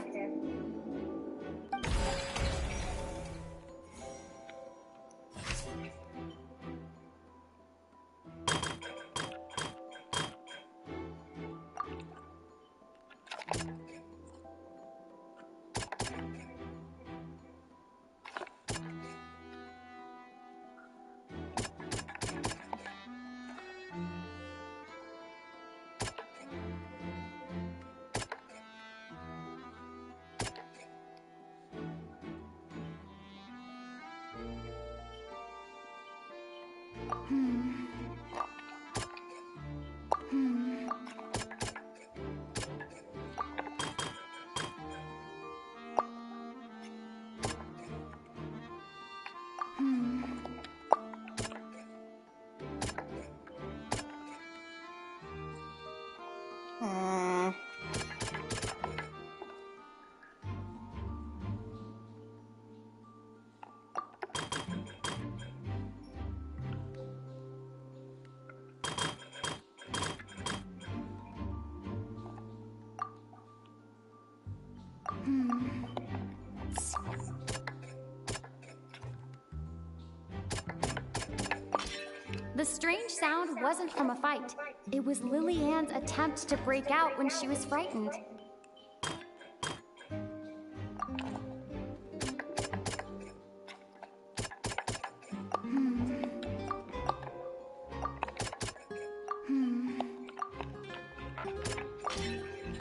The strange sound wasn't from a fight. It was Lily-Ann's attempt to break out when she was frightened.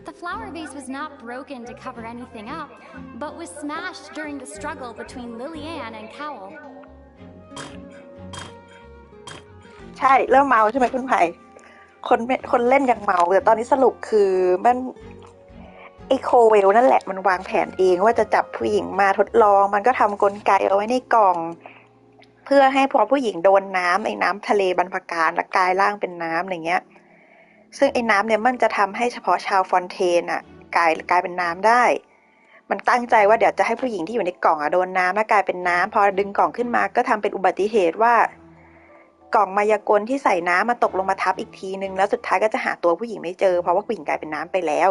The flower vase was not broken to cover anything up, but was smashed during the struggle between Lily-Ann and Cowell. ใช่เริ่มเมาใช่ไหมคุณไผ่คนเล่นยังเมาแต่ตอนนี้สรุปคือมันไอโคเวลนั่นแหละมันวางแผนเองว่าจะจับผู้หญิงมาทดลองมันก็ทำกลไกเอาไว้ในกล่องเพื่อให้พอผู้หญิงโดนน้ำไอ้น้ำทะเลบรรพการและกลายร่างเป็นน้ำอะไรเงี้ยซึ่งไอ้น้ำเนี่ยมันจะทำให้เฉพาะชาวฟอนเทนอ่ะกลายเป็นน้ำได้มันตั้งใจว่าเดี๋ยวจะให้ผู้หญิงที่อยู่ในกล่องอ่ะโดนน้ำแล้วกลายเป็นน้ำพอดึงกล่องขึ้นมาก็ทำเป็นอุบัติเหตุว่ากล่องมายากลที่ใส่น้ำมาตกลงมาทับอีกทีนึงแล้วสุดท้ายก็จะหาตัวผู้หญิงไม่เจอเพราะว่าผู้หญิงกลายเป็นน้ำไปแล้ว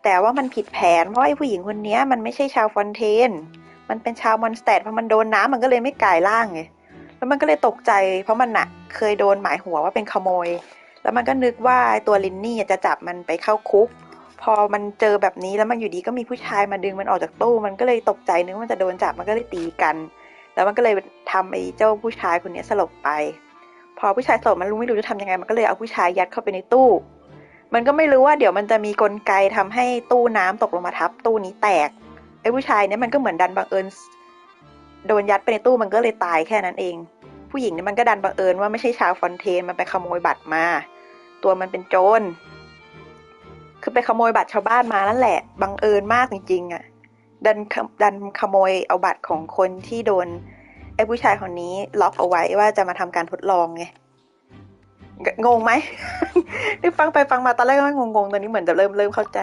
แต่ว่ามันผิดแผนเพราะไอ้ผู้หญิงคนนี้มันไม่ใช่ชาวฟอนเทนมันเป็นชาวมอนสเตดพอมันโดนน้ำมันก็เลยไม่กลายร่างไงแล้วมันก็เลยตกใจเพราะมันน่ะเคยโดนหมายหัวว่าเป็นขโมยแล้วมันก็นึกว่าตัวลินนี่จะจับมันไปเข้าคุกพอมันเจอแบบนี้แล้วมันอยู่ดีก็มีผู้ชายมาดึงมันออกจากตู้มันก็เลยตกใจนึกว่ามันจะโดนจับมันก็เลยตีกันแล้วมันก็เลยทำไอ้เจ้าผู้ชายคนนี้สลบไปพอผู้ชายสลบมันไม่รู้จะทำยังไงมันก็เลยเอาผู้ชายยัดเข้าไปในตู้มันก็ไม่รู้ว่าเดี๋ยวมันจะมีกลไกทำให้ตู้น้ำตกลงมาทับตู้นี้แตกไอ้ผู้ชายเนี่ยมันก็เหมือนดันบังเอิญโดนยัดไปในตู้มันก็เลยตายแค่นั้นเองผู้หญิงเนี่ยมันก็ดันบังเอิญว่าไม่ใช่ชาวฟอนเทนมันไปขโมยบัตรมาตัวมันเป็นโจรคือไปขโมยบัตรชาวบ้านมานั่นแหละบังเอิญมากจริงๆอ่ะดันขโมยเอาบัตรของคนที่โดนไอ้ผู้ชายคนนี้ล็อกเอาไว้ว่าจะมาทำการทดลองไงงงไหม นี่ฟังไปฟังมาตอนแรกก็งงๆตอนนี้เหมือนจะเริ่มเข้าใจ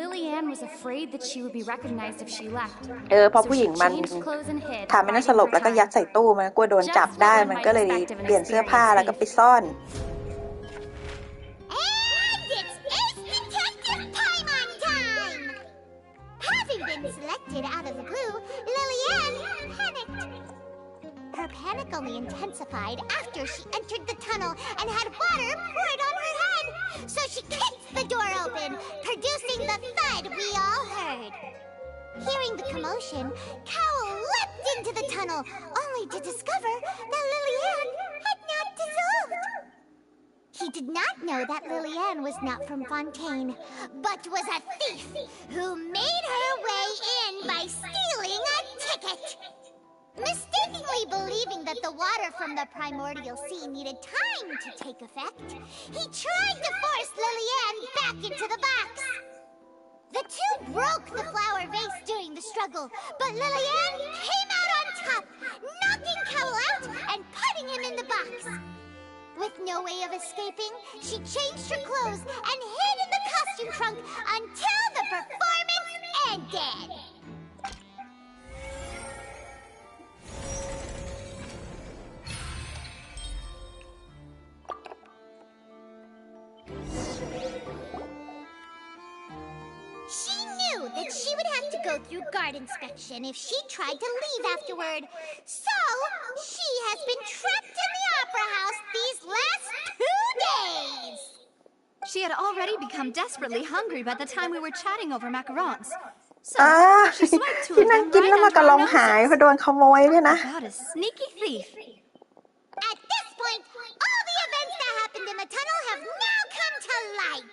Lily-Ann was afraid that she would be recognized if she left. พอผู้หญิงมันทำให้นั่นสลบแล้วก็ยัดใส่ตู้มันกลัวโดนจับได้มันก็เลยเปลี่ยนเสื้อผ้าแล้วก็ไปซ่อน And it's Ace Detective Paimon time! Having been selected out of the blue, Lily-Ann panicked. Her panic only intensified after she entered the tunnel and had water poured on her head. So she kicked the door open, producing the thud we all heard. Hearing the commotion, Cowell leapt into the tunnel, only to discover that Lily-Ann had not dissolved. He did not know that Lily-Ann was not from Fontaine, but was a thief who made her way in by stealing a ticket. Mistakenly believing that the water from the primordial sea needed time to take effect, he tried to force Lily-Ann back into the box. The two broke the flower vase during the struggle, but Lily-Ann came out on top, knocking Cowell out and putting him in the box. With no way of escaping, she changed her clothes and hid in the costume trunk until the performance ended. She knew that she would have to go through guard inspection if she tried to leave afterward. So, she has been trapped in the opera house these last 2 days. She had already become desperately hungry by the time we were chatting over macarons. So, she swiped two of them right under our noses. About a sneaky thief. At this point, all the events that happened in the tunnel have now come to light.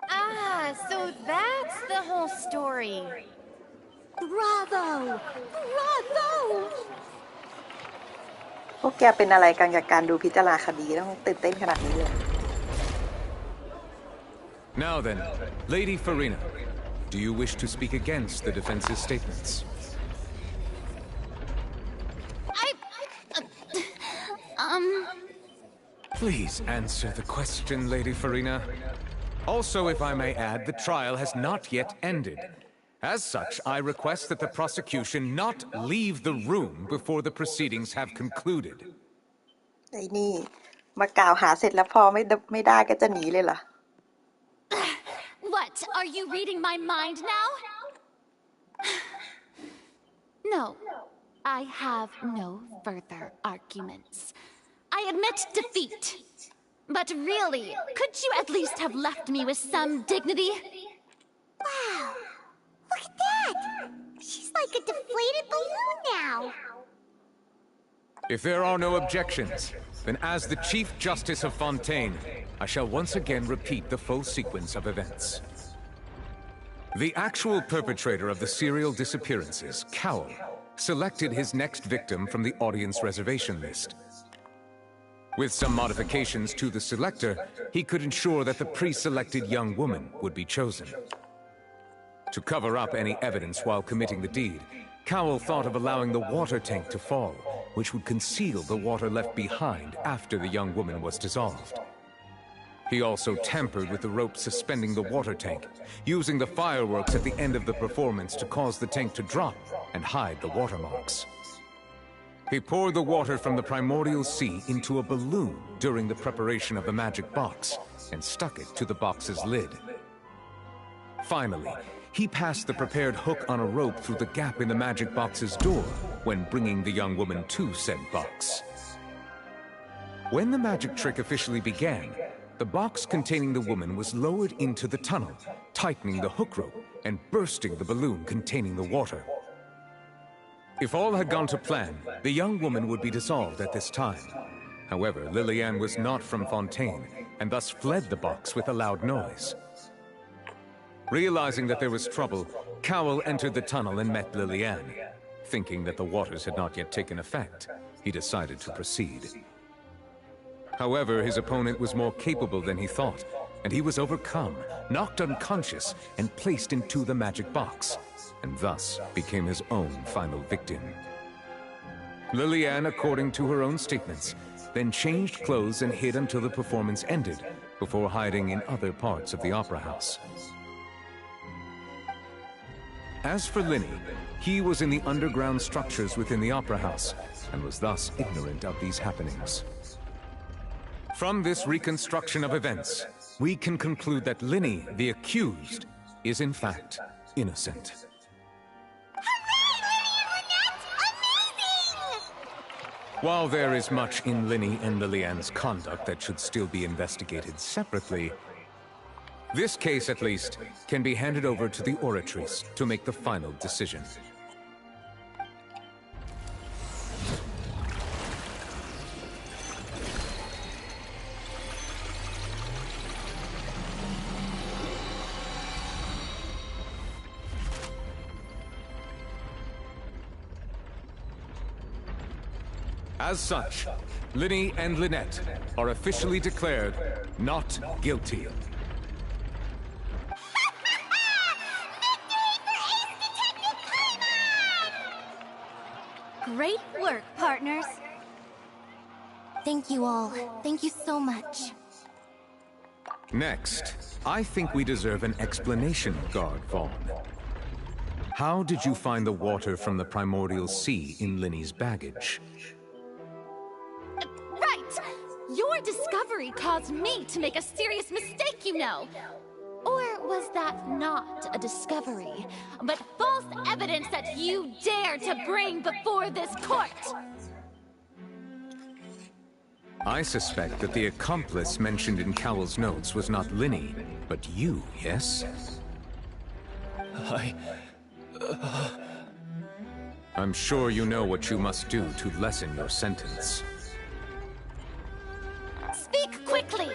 Ah, so that's the whole story. Bravo! Bravo! พวกแกเป็นอะไรกันกับการดูพิจารณาคดีต้องตื่นเต้นขนาดนี้เลย Now then, Lady Farina, do you wish to speak against the defense's statements? Please answer the question, Lady Farina. Also, if I may add, the trial has not yet ended. As such, I request that the prosecution not leave the room before the proceedings have concluded. ไอ้นี่ มากล่าวหาเสร็จแล้วพอไม่ได้ก็จะหนีเลยเหรอ What? Are you reading my mind now? No, I have no further arguments. I admit defeat. But really, could you at least have left me with some dignity? Wow, look at that! She's like a deflated balloon now. If there are no objections, then as the Chief Justice of Fontaine, I shall once again repeat the full sequence of events. The actual perpetrator of the serial disappearances, Cowell, selected his next victim from the audience reservation list. With some modifications to the selector, he could ensure that the pre-selected young woman would be chosen. To cover up any evidence while committing the deed, Cowell thought of allowing the water tank to fall, which would conceal the water left behind after the young woman was dissolved. He also tampered with the rope suspending the water tank, using the fireworks at the end of the performance to cause the tank to drop and hide the watermarks. He poured the water from the primordial sea into a balloon during the preparation of the magic box and stuck it to the box's lid. Finally, he passed the prepared hook on a rope through the gap in the magic box's door when bringing the young woman to said box. When the magic trick officially began, the box containing the woman was lowered into the tunnel, tightening the hook rope and bursting the balloon containing the water. If all had gone to plan, the young woman would be dissolved at this time. However, Lillian was not from Fontaine, and thus fled the box with a loud noise. Realizing that there was trouble, Cowell entered the tunnel and met Lillian. Thinking that the waters had not yet taken effect, he decided to proceed. However, his opponent was more capable than he thought, and he was overcome, knocked unconscious, and placed into the magic box, and thus became his own final victim. Lillian, according to her own statements, then changed clothes and hid until the performance ended, before hiding in other parts of the opera house. As for Linny, he was in the underground structures within the opera house, and was thus ignorant of these happenings. From this reconstruction of events, we can conclude that Linny, the accused, is in fact innocent. While there is much in Linny and Lillian's conduct that should still be investigated separately, this case, at least, can be handed over to the Oratrice to make the final decision. As such, Linny and Lynette are officially declared not guilty. Great work, partners. Thank you all. Thank you so much. Next, I think we deserve an explanation, Guard Vaughn. How did you find the water from the primordial sea in Linny's baggage? Right! Your discovery caused me to make a serious mistake, you know. Or was that not a discovery, but false evidence that you dare to bring before this court? I suspect that the accomplice mentioned in Cowell's notes was not Linny, but you, yes? I'm sure you know what you must do to lessen your sentence. Speak quickly!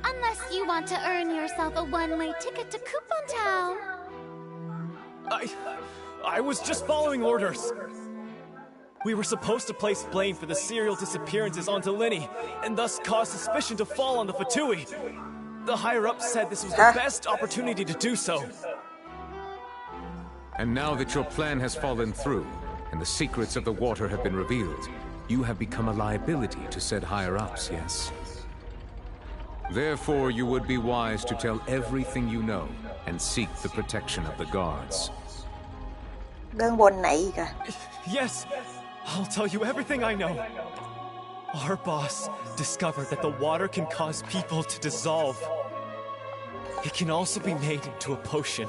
Unless you want to earn yourself a one-way ticket to Coupon Town. I was just following orders. We were supposed to place blame for the serial disappearances onto Linny, and thus cause suspicion to fall on the Fatui. The higher-ups said this was the best opportunity to do so. And now that your plan has fallen through, and the secrets of the water have been revealed, you have become a liability to said higher-ups, yes? Therefore, you would be wise to tell everything you know, and seek the protection of the guards. Yes, I'll tell you everything I know. Our boss discovered that the water can cause people to dissolve. It can also be made into a potion,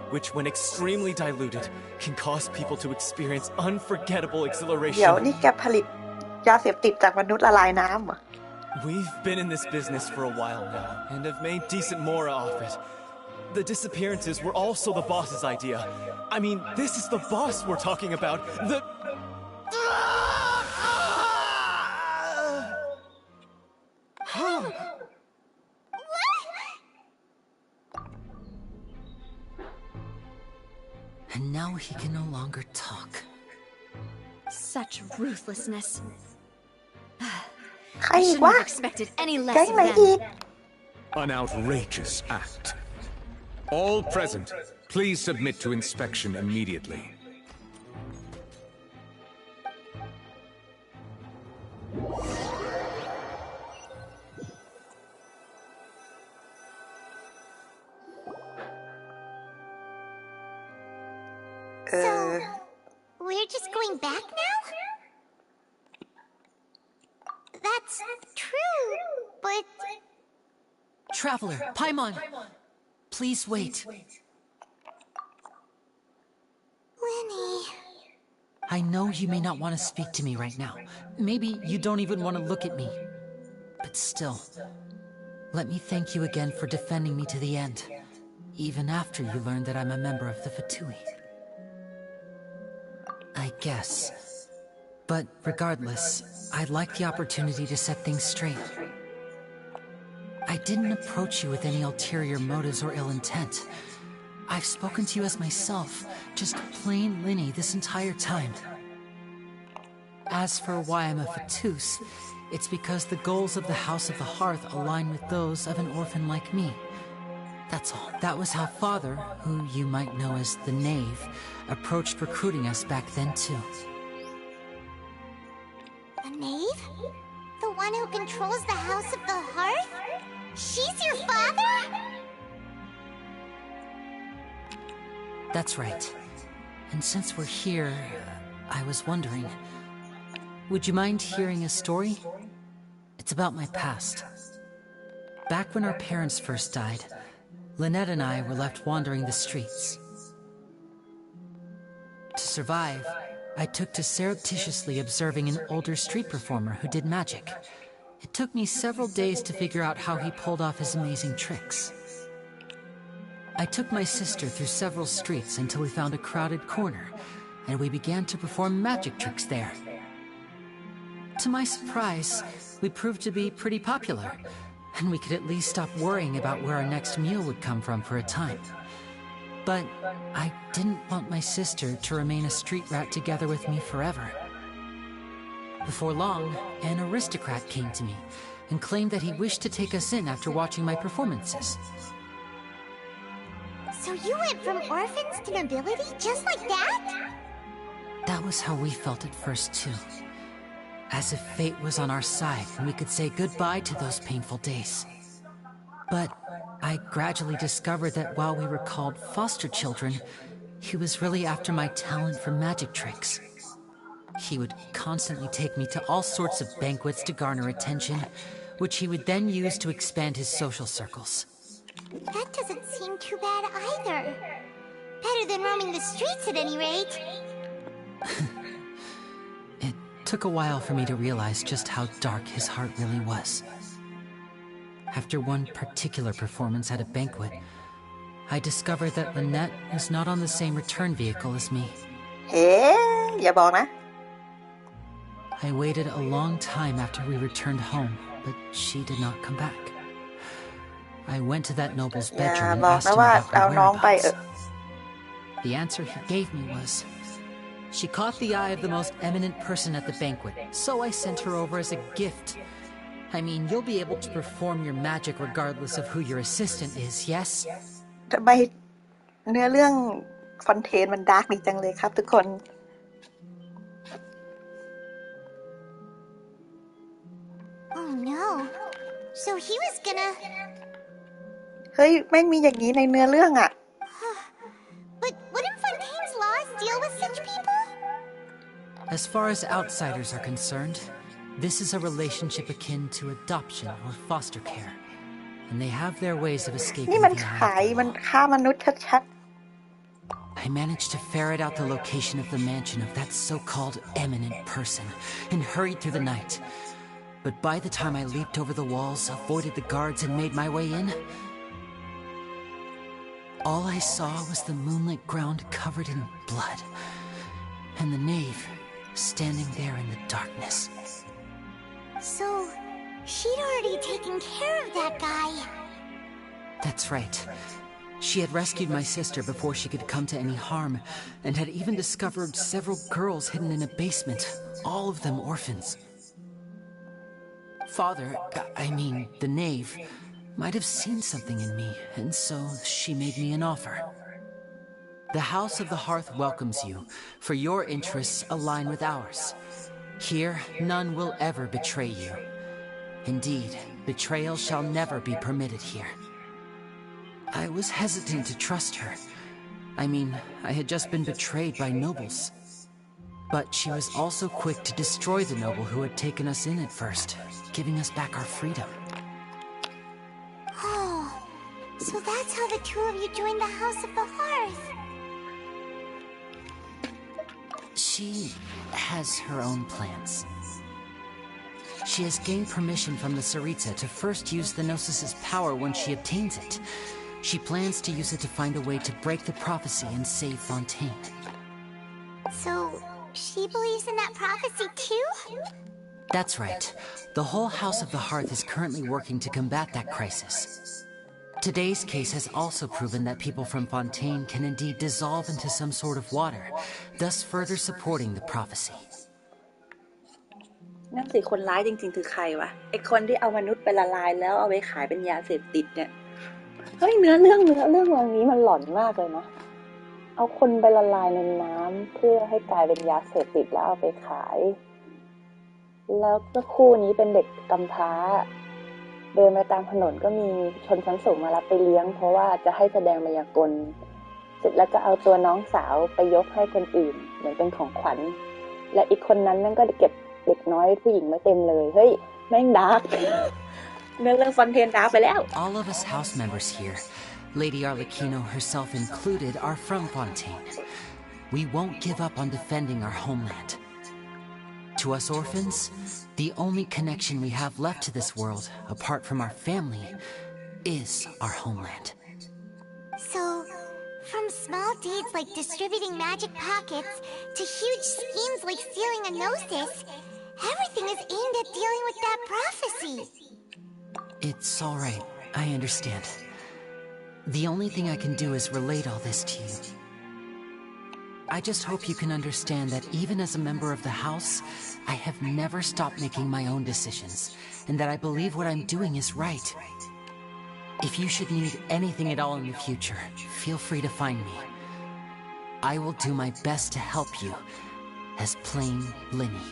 which, when extremely diluted, can cause people to experience unforgettable exhilaration. เดี๋ยวนี่แกผลิตยาเสพติดจากมนุษย์ละลายน้ำเหรอ We've been in this business for a while now, and have made decent mora off it. The disappearances were also the boss's idea. I mean, this is the boss we're talking about. And now he can no longer talk. Such ruthlessness. ใครอีกวะ แก๊งไหนอีก An outrageous act. All present, please submit to inspection immediately. So, we're just going back now? That's true, but... Traveler, Paimon, please wait. Lenny... I know you may not want to speak to me right now. Maybe you don't even want to look at me. But still, let me thank you again for defending me to the end, even after you learned that I'm a member of the Fatui. I guess. But regardless, I'd like the opportunity to set things straight. I didn't approach you with any ulterior motives or ill intent. I've spoken to you as myself, just plain Linny this entire time. As for why I'm a Fatus, it's because the goals of the House of the Hearth align with those of an orphan like me. That's all. That was how Father, who you might know as the Knave, approached recruiting us back then too. The Knave? The one who controls the House of the Hearth? She's your father? That's right. And since we're here, I was wondering, would you mind hearing a story? It's about my past. Back when our parents first died, Lynette and I were left wandering the streets. To survive, I took to surreptitiously observing an older street performer who did magic. It took me several days to figure out how he pulled off his amazing tricks. I took my sister through several streets until we found a crowded corner, and we began to perform magic tricks there. To my surprise, we proved to be pretty popular, and we could at least stop worrying about where our next meal would come from for a time. But I didn't want my sister to remain a street rat together with me forever. Before long, an aristocrat came to me and claimed that he wished to take us in after watching my performances. So you went from orphans to nobility just like that? That was how we felt at first too. As if fate was on our side and we could say goodbye to those painful days. But I gradually discovered that while we were called foster children, he was really after my talent for magic tricks. He would constantly take me to all sorts of banquets to garner attention, which he would then use to expand his social circles. That doesn't seem too bad either. Better than roaming the streets at any rate. It took a while for me to realize just how dark his heart really was. After one particular performance at a banquet, I discovered that Lynette was not on the same return vehicle as me. Hey, อย่าบอกนะ I waited a long time after we returned home, but she did not come back. I went to that noble's bedroom and asked him about her whereabouts. The answer he gave me was, she caught the eye of the most eminent person at the banquet, so I sent her over as a gift. I mean, you'll be able to perform your magic regardless of who your assistant is, yes? ทำไมเนื้อเรื่องฟอนเทนมันดาร์กดีจังเลยครับทุกคน Oh no. So he was gonna... เฮ้ยแม่งมีอย่างนี้ในเนื้อเรื่องอะ But wouldn't Fontaine's laws deal with such people? As far as outsiders are concerned, This is a relationship akin to adoption or foster care, and they have their ways of escaping นี่มัน the ขาย eye มันฆ่ามนุษย์ชัด I managed to ferret out the location of the mansion of that so-called eminent person and hurried through the night. But by the time I leaped over the walls, avoided the guards, and made my way in, all I saw was the moonlit ground covered in blood, and the knave standing there in the darkness. So, she'd already taken care of that guy. That's right. She had rescued my sister before she could come to any harm, and had even discovered several girls hidden in a basement, all of them orphans. Father, I mean, the knave, might have seen something in me, and so she made me an offer. The House of the Hearth welcomes you, for your interests align with ours. Here, none will ever betray you. Indeed, betrayal shall never be permitted here. I was hesitant to trust her. I mean, I had just been betrayed by nobles. But she was also quick to destroy the noble who had taken us in at first, giving us back our freedom. Oh, so that's how the two of you joined the House of the Hearth. She has her own plans. She has gained permission from the Tsaritsa to first use the Gnosis's power when she obtains it. She plans to use it to find a way to break the prophecy and save Fontaine. So, she believes in that prophecy too? That's right. The whole House of the Hearth is currently working to combat that crisis. Today's case has also proven that people from Fontaine can indeed dissolve into some sort of water, thus further supporting the prophecy. นั่นสิคนร้ายจริงๆคือใครวะไอคนที่เอามนุษย์ไปละลายแล้วเอาไปขายเป็นยาเสพติดเนี่ยเฮ้ยเนื้อเรื่องวันนี้มันหลอนมากเลยนะเอาคนไปละลายในน้ำเพื่อให้กลายเป็นยาเสพติดแล้วเอาไปขายแล้วก็คู่นี้เป็นเด็กกำพร้าเดินไปตามถนนก็มีชนชั้นสูงมารับไปเลี้ยงเพราะว่าจะให้แสดงมายากลเสร็จแล้วก็เอาตัวน้องสาวไปยกให้คนอื่นเหมือนเป็นของขวัญและอีกคนนั้นนั่นก็เก็บเด็กน้อยผู้หญิงมาเต็มเลยเฮ้ยแม่งดาร์กเรื่องฟอนเทนดาร์กไปแล้ว All of us house members here, Lady Arlecchino herself included, are from Fontaine. We won't give up on defending our homeland. To us orphans, the only connection we have left to this world, apart from our family, is our homeland. So, from small deeds like distributing magic pockets to huge schemes like stealing a gnosis, everything is aimed at dealing with that prophecy. It's all right. I understand. The only thing I can do is relate all this to you. I just hope you can understand that even as a member of the House, I have never stopped making my own decisions, and that I believe what I'm doing is right. If you should need anything at all in the future, feel free to find me. I will do my best to help you, as plain Linny.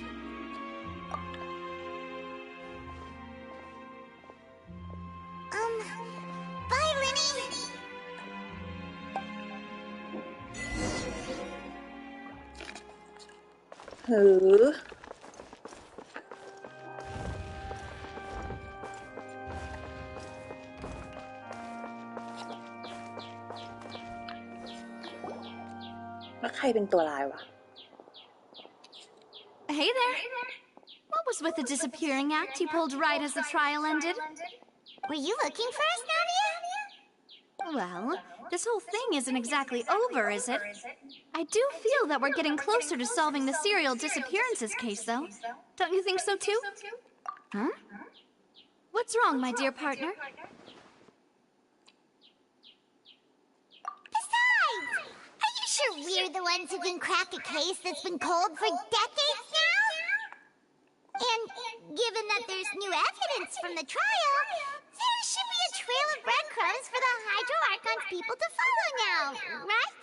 Bye, Linny! แล้วใครเป็นตัวร้ายวะ Hey there! What was with the disappearing act you pulled right as the trial ended? Were you looking for us, Nadia? Well, this whole thing isn't exactly over, is it? I do feel that we're getting closer to solving the serial disappearances case, though. Don't you think so, too? Huh? What's wrong, my dear partner? Besides, are you sure we're the ones who can crack a case that's been cold for decades now? And given that there's new evidence from the trial, there should be a trail of breadcrumbs for the Hydro Archon's people to follow now, right?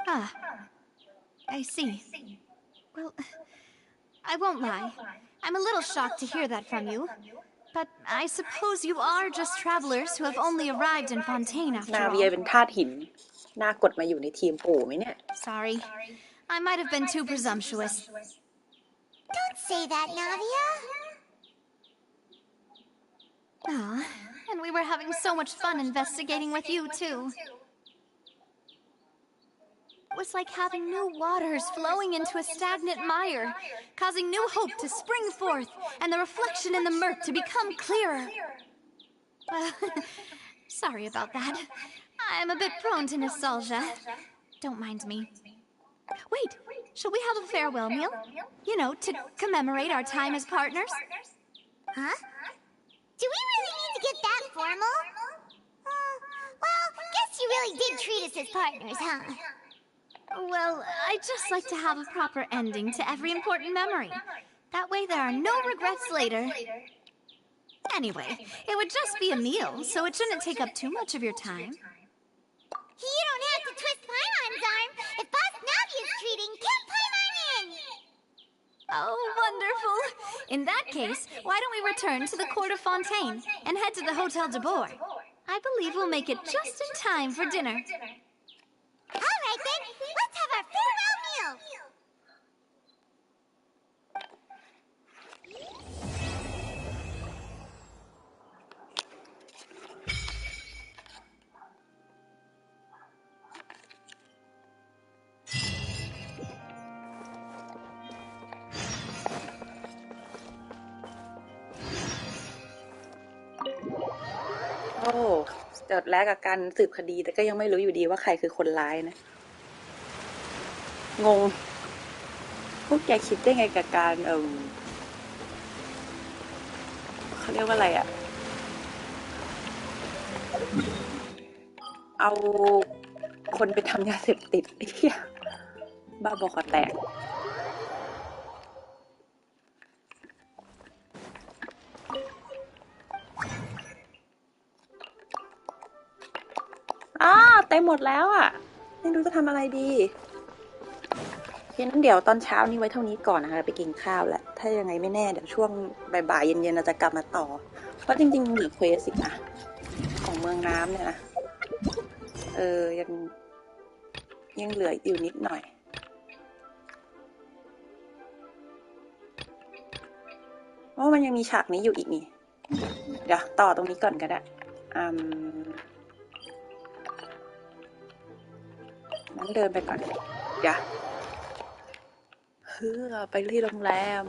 Ah, I see. Well, I won't lie. I'm a little shocked to hear that from you. But I suppose you are just travelers who have only arrived in Fontaine after all. นาเวียเป็นธาตุหินน่ากดมาอยู่ในทีมปู่ไหมเนี่ย Sorry. I might have been too presumptuous. Don't say that, Navia. Oh, and we were having so much fun investigating with you, too. It was like having new waters flowing into a stagnant mire, causing new hope to spring forth, and the reflection in the murk to become clearer. Well, sorry about that. I'm a bit prone to nostalgia. Don't mind me. Wait, shall we have a farewell meal? You know, to commemorate our time as partners? Huh? Do we really need to get that formal? Well, guess you really did treat us as partners, huh? Well, I'd just like to have a proper ending to every important memory. That way there are no regrets later. Anyway, it would just be a meal, so it shouldn't take up too much of your time. You don't have to twist Paimon's arm. If Boss Navia's treating, count Paimon in! Oh, wonderful. In that case, why don't we return to the Court of Fontaine and head to the Hotel de Boer? I believe we'll make it just in time for dinner. All right, then. Let's have our farewell meal.โอ้จบแล้วกับการสืบคดีแต่ก็ยังไม่รู้อยู่ดีว่าใครคือคนร้ายนะงงพวกแกคิดได้ไงกับการเขาเรียกว่าอะไรอะเอาคนไปทำยาเสพติดไอ้เหี้ยบ้าบอคอแตกเต็มหมดแล้วอ่ะไม่รู้จะทำอะไรดีเพราะนั้นเดี๋ยวตอนเช้านี้ไว้เท่านี้ก่อนนะคะไปกินข้าวแหละถ้ายังไงไม่แน่เดี๋ยวช่วงบ่ายๆเย็นๆเราจะกลับมาต่อเพราะจริงๆเหลือเควสอีกนะของเมืองน้ำเนี่ยนะยังเหลืออยู่นิดหน่อยเพราะมันยังมีฉากนี้อยู่อีกนี่เดี๋ยวต่อตรงนี้ก่อนก็ได้นั้นเดินไปก่อนอย่าไปที่โรงแรม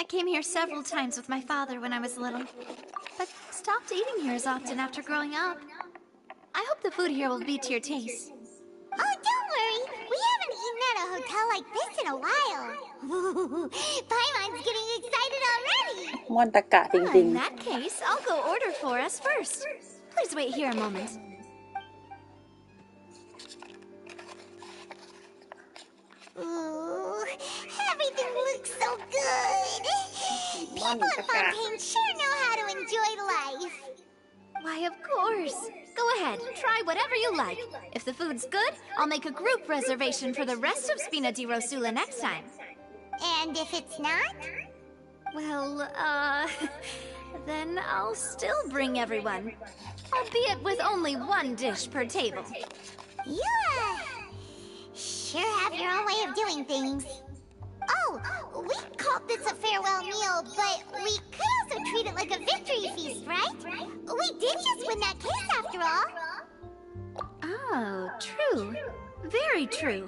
I came here several times with my father when I was little, but stopped eating here as often after growing up. I hope the food here will be to your taste. Oh, don't worry. We haven't eaten at a hotel like this in a while. Paimon's getting excited already. ม่วนตะกะจริง In that case, I'll go order for us first. Please wait here a moment. Ooh, everything looks so good. People in Fontaine sure know how to enjoy life. Why, of course. Go ahead, try whatever you like. If the food's good, I'll make a group reservation for the rest of Spina di Rosula next time. And if it's not? Well, then I'll still bring everyone. Albeit with only one dish per table. You, sure have your own way of doing things. Oh, we called this a farewell meal, but we could also treat it like a victory feast, right? We did just win that case after all. Oh, true. Very true.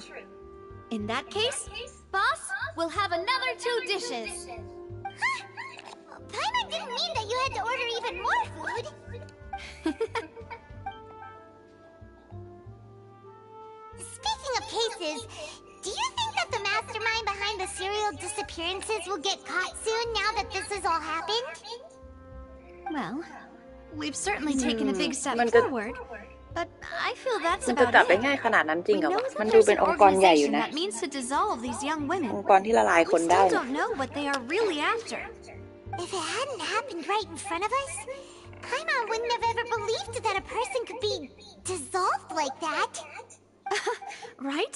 In that case, boss, we'll have another 2 dishes. Huh? Paimon didn't mean that you had to order even more food. Speaking of cases, do you think that the mastermind behind the serial disappearances will get caught soon now that this has all happened? Well, we've certainly taken a big step มันจะ forward, but I feel that's มันจะ about จับได้ it. ง่ายขนาดนั้นจริง We เหรอ know วะ that มันดู there's เป็น an องค์กรใหญ่อยู่ organization นะ that means to dissolve these young อง women. ค์กรที่ละลาย We คนได้ still นะ don't know what they are really after. If it hadn't happened right in front of us, Paimon wouldn't have ever believed that a person could be dissolved like that. Right?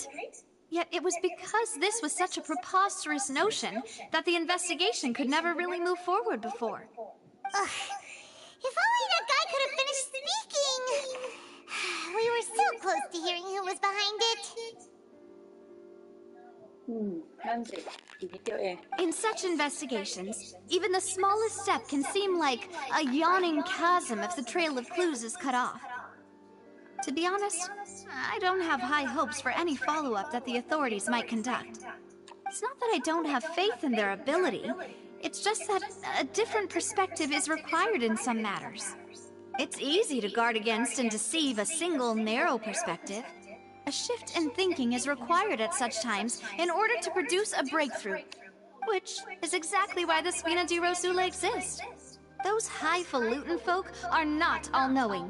Yet it was because this was such a preposterous notion that the investigation could never really move forward before. Ugh. If only that guy could have finished speaking. We were so close to hearing who was behind it. นั่นสิอีกนิดเดียวเอง In such investigations, even the smallest step can seem like a yawning chasm if the trail of clues is cut off. To be honest, I don't have high hopes for any follow-up that the authorities might conduct. It's not that I don't have faith in their ability. It's just that a different perspective is required in some matters. It's easy to guard against and deceive a single narrow perspective. A shift in thinking is required at such times in order to produce a breakthrough, which is exactly why the Spina di Rosula exist. Those highfalutin folk are not all-knowing.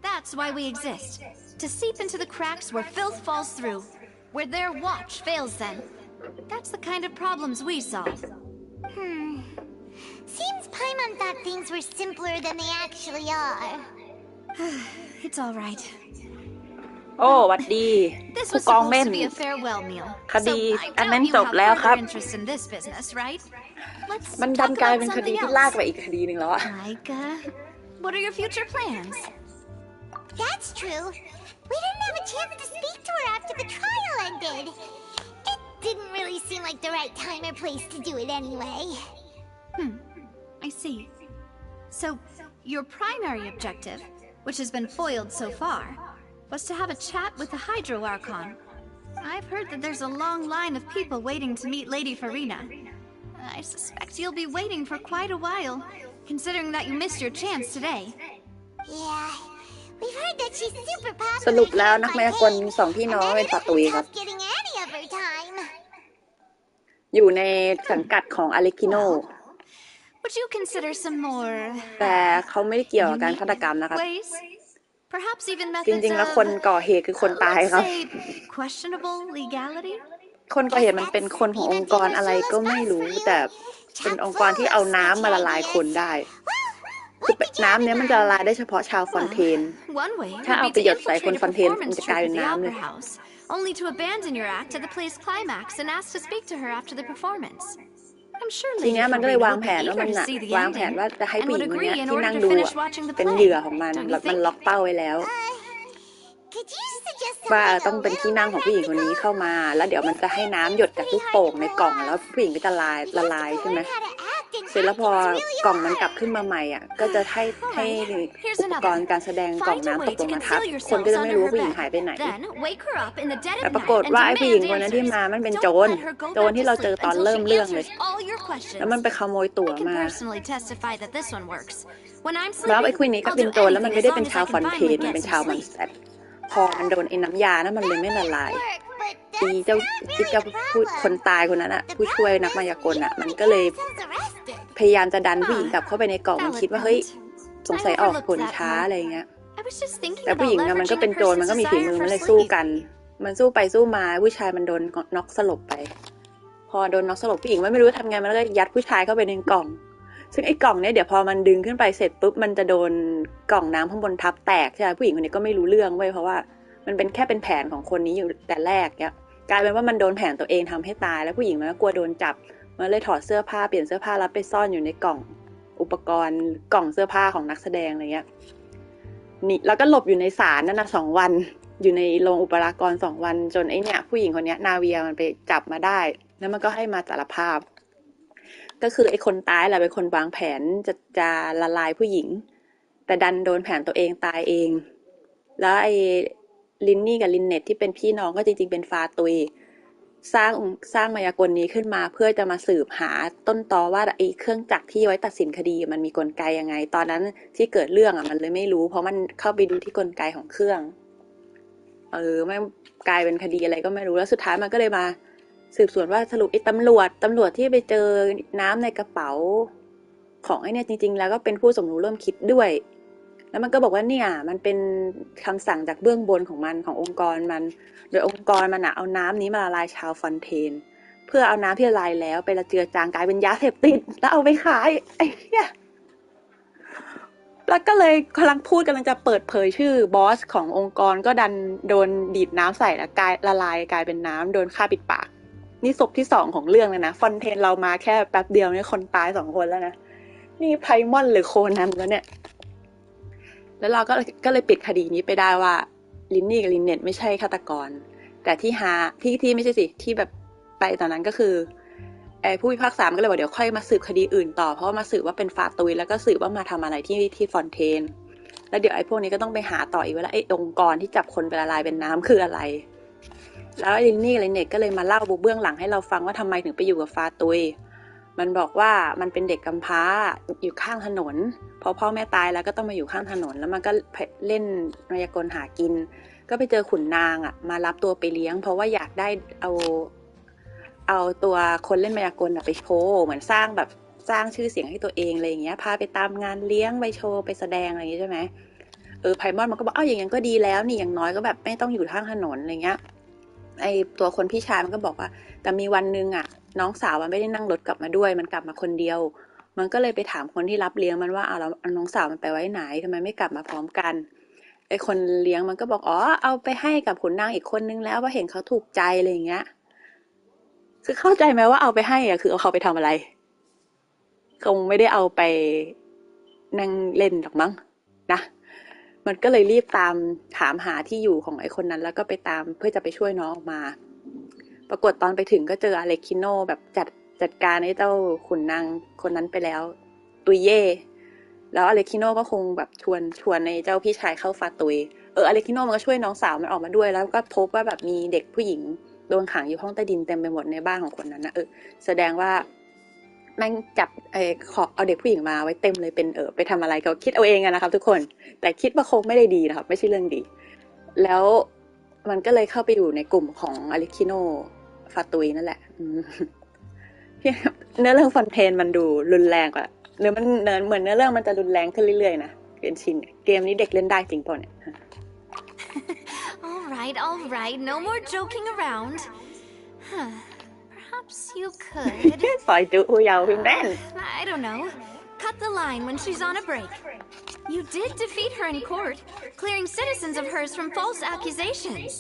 That's why we exist, to seep into the cracks where filth falls through, where their watch fails them. That's the kind of problems we solve. Seems Paimon thought things were simpler than they actually are. It's all right. โอ้หวัดดี This ผู้ was กองเม่ supposed น to be a farewell meal. คดี So I อันนั้น doubt you จบ have แล้วครับ further interest in this business, right? Let's มันดัน talk กลาย about เป็นคดี something ที่ลาก else. ไปอีกคดีหนึ่งแล้วอะ Like, what are your future plans? That's true. We didn't have a chance to speak to her after the trial ended. It didn't really seem like the right time or place to do it anyway. I see. So, your primary objective, which has been foiled so far, was to have a chat with the Hydro Archon. I've heard that there's a long line of people waiting to meet Lady Farina. I suspect you'll be waiting for quite a while, considering that you missed your chance today. Yeah, we've heard that she's super popular. สรุปแล้วนักมายากลสองพี่น้องเป็นฟาตุยครับ Getting any of her time. อยู่ในสังกัดของอเล็กคิโน Would you consider some more แต่เขาไม่ได้เกี่ยวกับการฆาตกรรมนะครับ ways? Perhaps even จ methods ริงๆ แล้ว of, คนก่อเหตุคือคนตายครับ let's say, questionable legality? คนก่อเหตุมันเป็นคนขององค์กรอะไรก็ไม่รู้ แต่เป็นองค์กรที่เอาน้ำมาละลายคนได้ คือน้ำเนี้ยมันจะละลายได้เฉพาะชาวฟอนเทน One way ถ้าเอา would ไป be หย to ดใส่คน infiltrate ฟ a อนเทนมัน performance จะกลาย troupe เป็ at น the น้ำเลย Opera House, only to abandon your act at the play's climax and ask to speak to her after the performance. I'm sure ที Lady เนี้ยมันก็เลย Farina วาง would แผ be นว่า eager มัน to น่ะ see the วางแผน ending ว่าจะให้ and ผู้ห would ญิงคน agree เนี้ย in ที่ order นั่ง to ดู finish อะ watching the เป็นเหยื่อ play. ของมัน Don't แล้ you วมัน think? ล็อกเป้าไว้แล้ว Could you suggest ว่า something ต้อง a เป็นที่ little นั่ง more ของผู้หญิงคนนี้ practical? เข้ามา แล้วเดี๋ยวมันจะให้น้ำหยดจากลูกโป่งในกล่องแล้วผู้หญิงก็จะละลายใช่ไหม เสร็จแล้วพอกล่องมันกลับขึ้นมาใหม่อ่ะก็จะให้อุปกรณ์การแสดงกล่อง Find a น้ำต way กล to งมาทับ conceal คนก็ yourselves จะไม่ under รู้ her ว่าผู้หญิงหาย bed. ไปไหน Then wake her up in the dead แต่ of ปรากฏ night ว่า and ไอ้ผู้หญิง demand คนนั้นที่ answers. มามันเป็น Don't โจร let her go โจร back ที่ to เราเจอ sleep ตอน until เริ่ she มเรื่องเลย answers all your แล้วมัน questions. ไปขโมยตั๋ว I can มา personally testify that this one works. When I'm แล้วไอ้ sleeping, ผู้หญิงนี้ก็ I'll เป็น do โจรแล้วมัน anything ไม่ as ได้ long เป็น as ชา I ว can ฟอนเท finally นมัน get เป็น some ชาวมอน sleep. สเตดพอมันโดนไอ้น้ำยานั้นมันเลยไม่ละลายอีเจ้าที่เจ้าผู้คนตายคนนั้นอ่ะผู้ช่วยนักมายากลอ่ะมันก็เลยพยายามจะดันผู้หญิงกลับเข้าไปในกล่องมันคิดว่าเฮ้ยสงสัยออกผลช้าอะไรเงี้ย I was just thinking แต่ผู้ about หญิงอะมันก็ leveraging เป็น a โจรมัน person's ก็มีฝี desire มือ for มันเลยสู้ sleep. กัน มันสู้ไปสู้มาผู้ชายมันโดนน็อกสลบไป พอโดนน็อกสลบผู้หญิงไม่รู้ทำไงมันก็ยัดผู้ชายเข้าไปในกล่อง ซึ่งไอ้กล่องเนี้ยเดี๋ยวพอมันดึงขึ้นไปเสร็จปุ๊บมันจะโดนกล่องน้ำข้างบนทับแตกใช่ไหมผู้หญิงคนนี้ก็ไม่รู้เรื่องเว้ยเพราะว่ามันเป็นแค่เป็นแผนของคนนี้อยู่แต่แรกเนี้ยกลายเป็นว่ามันโดนแผนตัวเองทำให้ตายแล้วผู้หญิงมันก็กลัวโดนจับมันเลยถอดเสื้อผ้าเปลี่ยนเสื้อผ้าแล้วไปซ่อนอยู่ในกล่องอุปกรณ์กล่องเสื้อผ้าของนักแสดงอะไรเงี้ยนี่แล้วก็หลบอยู่ในศาลนั่นนะ2 วันอยู่ในโรงอุปรากร2 วันจนไอ้เนี่ยผู้หญิงคนนี้นาเวียมันไปจับมาได้แล้วมันก็ให้มาสารภาพก็คือไอ้คนตายแหละเป็นคนวางแผนจะละลายผู้หญิงแต่ดันโดนแผนตัวเองตายเองแล้วไอ้ลินนี่กับลินเน็ตที่เป็นพี่น้องก็จริงๆเป็นฟาตุยสร้างมายากลนี้ขึ้นมาเพื่อจะมาสืบหาต้นตอว่าไอ้เครื่องจักรที่ไว้ตัดสินคดีมันมีกลไกยังไงตอนนั้นที่เกิดเรื่องมันเลยไม่รู้เพราะมันเข้าไปดูที่กลไกของเครื่องไม่กลายเป็นคดีอะไรก็ไม่รู้แล้วสุดท้ายมันก็เลยมาสืบสวนว่าสรุปไอ้ตำรวจที่ไปเจอน้ำในกระเป๋า ของไอ้เนี่ยจริงๆแล้วก็เป็นผู้สมรู้ร่วมคิดด้วยแล้วมันก็บอกว่าเนี่ยมันเป็นคำสั่งจากเบื้องบนของมันขององค์กรมันโดยองค์กรมันเอาน้ำนี้มาละลายชาวฟอนเทนเพื่อเอาน้ำที่ละลายแล้วไปละเจือจางกลายเป็นยาเสพติดแล้วเอาไปขายไอ้เนี่ยแล้วก็เลยกำลังจะเปิดเผยชื่อบอสขององค์กรก็ดันโดนดีดน้ำใส่แล้วละลายกลายเป็นน้ำโดนฆ่าปิดปากนี่ศพที่2ของเรื่องเลยนะฟอนเทนเรามาแค่แป๊บเดียวเนี่ยคนตาย2คนแล้วนะนี่ไพมอนหรือโคนันแล้วเนี่ยแล้วเราก็เลยปิดคดีนี้ไปได้ว่าลินนี่กับลินเน็ตไม่ใช่ฆาตกรแต่ที่ไม่ใช่สิที่แบบไปตอนนั้นก็คือไอ้ผู้พิพากษาก็เลยบอกเดี๋ยวค่อยมาสืบคดีอื่นต่อเพราะมาสืบว่าเป็นฟาตุยแล้วก็สืบว่ามาทำอะไรที่ฟอนเทนแล้วเดี๋ยวไอ้พวกนี้ก็ต้องไปหาต่ออีกว่าไอ้องค์กรที่จับคนไปละลายเป็นน้ำคืออะไรแล้วลินนี่กับลินเน็ตก็เลยมาเล่าเบื้องหลังให้เราฟังว่าทำไมถึงไปอยู่กับฟาตุยมันบอกว่ามันเป็นเด็กกำพร้าอยู่ข้างถนนพอพ่อแม่ตายแล้วก็ต้องมาอยู่ข้างถนนแล้วมันก็เล่นมายากลหากินก็ไปเจอขุนนางมารับตัวไปเลี้ยงเพราะว่าอยากได้เอาตัวคนเล่นมายากลไปโชว์เหมือนสร้างชื่อเสียงให้ตัวเองอะไรอย่างเงี้ยพาไปตามงานเลี้ยงไปโชว์ไปแสดงอะไรอย่างเงี้ยใช่ไหมไพมอนมันก็บอกอย่างงั้นก็ดีแล้วนี่อย่างน้อยก็แบบไม่ต้องอยู่ข้างถนนอะไรเงี้ยไอตัวคนพี่ชายมันก็บอกว่าแต่มีวันนึงน้องสาวมันไม่ได้นั่งรถกลับมาด้วยมันกลับมาคนเดียวมันก็เลยไปถามคนที่รับเลี้ยงมันว่าแล้วน้องสาวมันไปไว้ไหนทำไมไม่กลับมาพร้อมกันไอคนเลี้ยงมันก็บอกเอาไปให้กับขุนนางอีกคนนึงแล้วว่าเห็นเขาถูกใจอะไรอย่างเงี้ยคือเข้าใจไหมว่าเอาไปให้คือเอาเขาไปทำอะไรคงไม่ได้เอาไปนั่งเล่นหรอกมั้งนะมันก็เลยรีบถามหาที่อยู่ของไอคนนั้นแล้วก็ไปตามเพื่อจะไปช่วยน้องออกมาปรากฏตอนไปถึงก็เจออเล็กคิโนแบบจัดการไอ้เจ้าขุนนางคนนั้นไปแล้วตุยเย่แล้วอเล็กคิโนก็คงแบบชวนในเจ้าพี่ชายเข้าฟาตุยอเล็กคิโนมันก็ช่วยน้องสาวมันออกมาด้วยแล้วก็พบว่าแบบมีเด็กผู้หญิงโดนขังอยู่ห้องใต้ดินเต็มไปหมดในบ้านของคนนั้นนะแสดงว่าแม่งจับเอาเด็กผู้หญิงมาไว้เต็มเลยเป็นไปทำอะไรก็คิดเอาเองนะครับทุกคนแต่คิดว่าคงไม่ได้ดีนะครับไม่ใช่เรื่องดีแล้วมันก็เลยเข้าไปอยู่ในกลุ่มของอเล็กคิโนฟาตุยนั่นแหละเนื้อเรื่องฟอนเทนมันดูรุนแรงกว่าหรือมันเหมือนเนื้อเรื่องมันจะรุนแรงขึ้นเรื่อยๆนะเป็นชินเกมนี้เด็กเล่นได้จริงป่ะเนี่ย All right, no more joking around. Perhaps you could. ปล่อยดูยาวพิมพ์แน่น I don't know. Cut the line when she's on a break. You did defeat her in court, clearing citizens of hers from false accusations.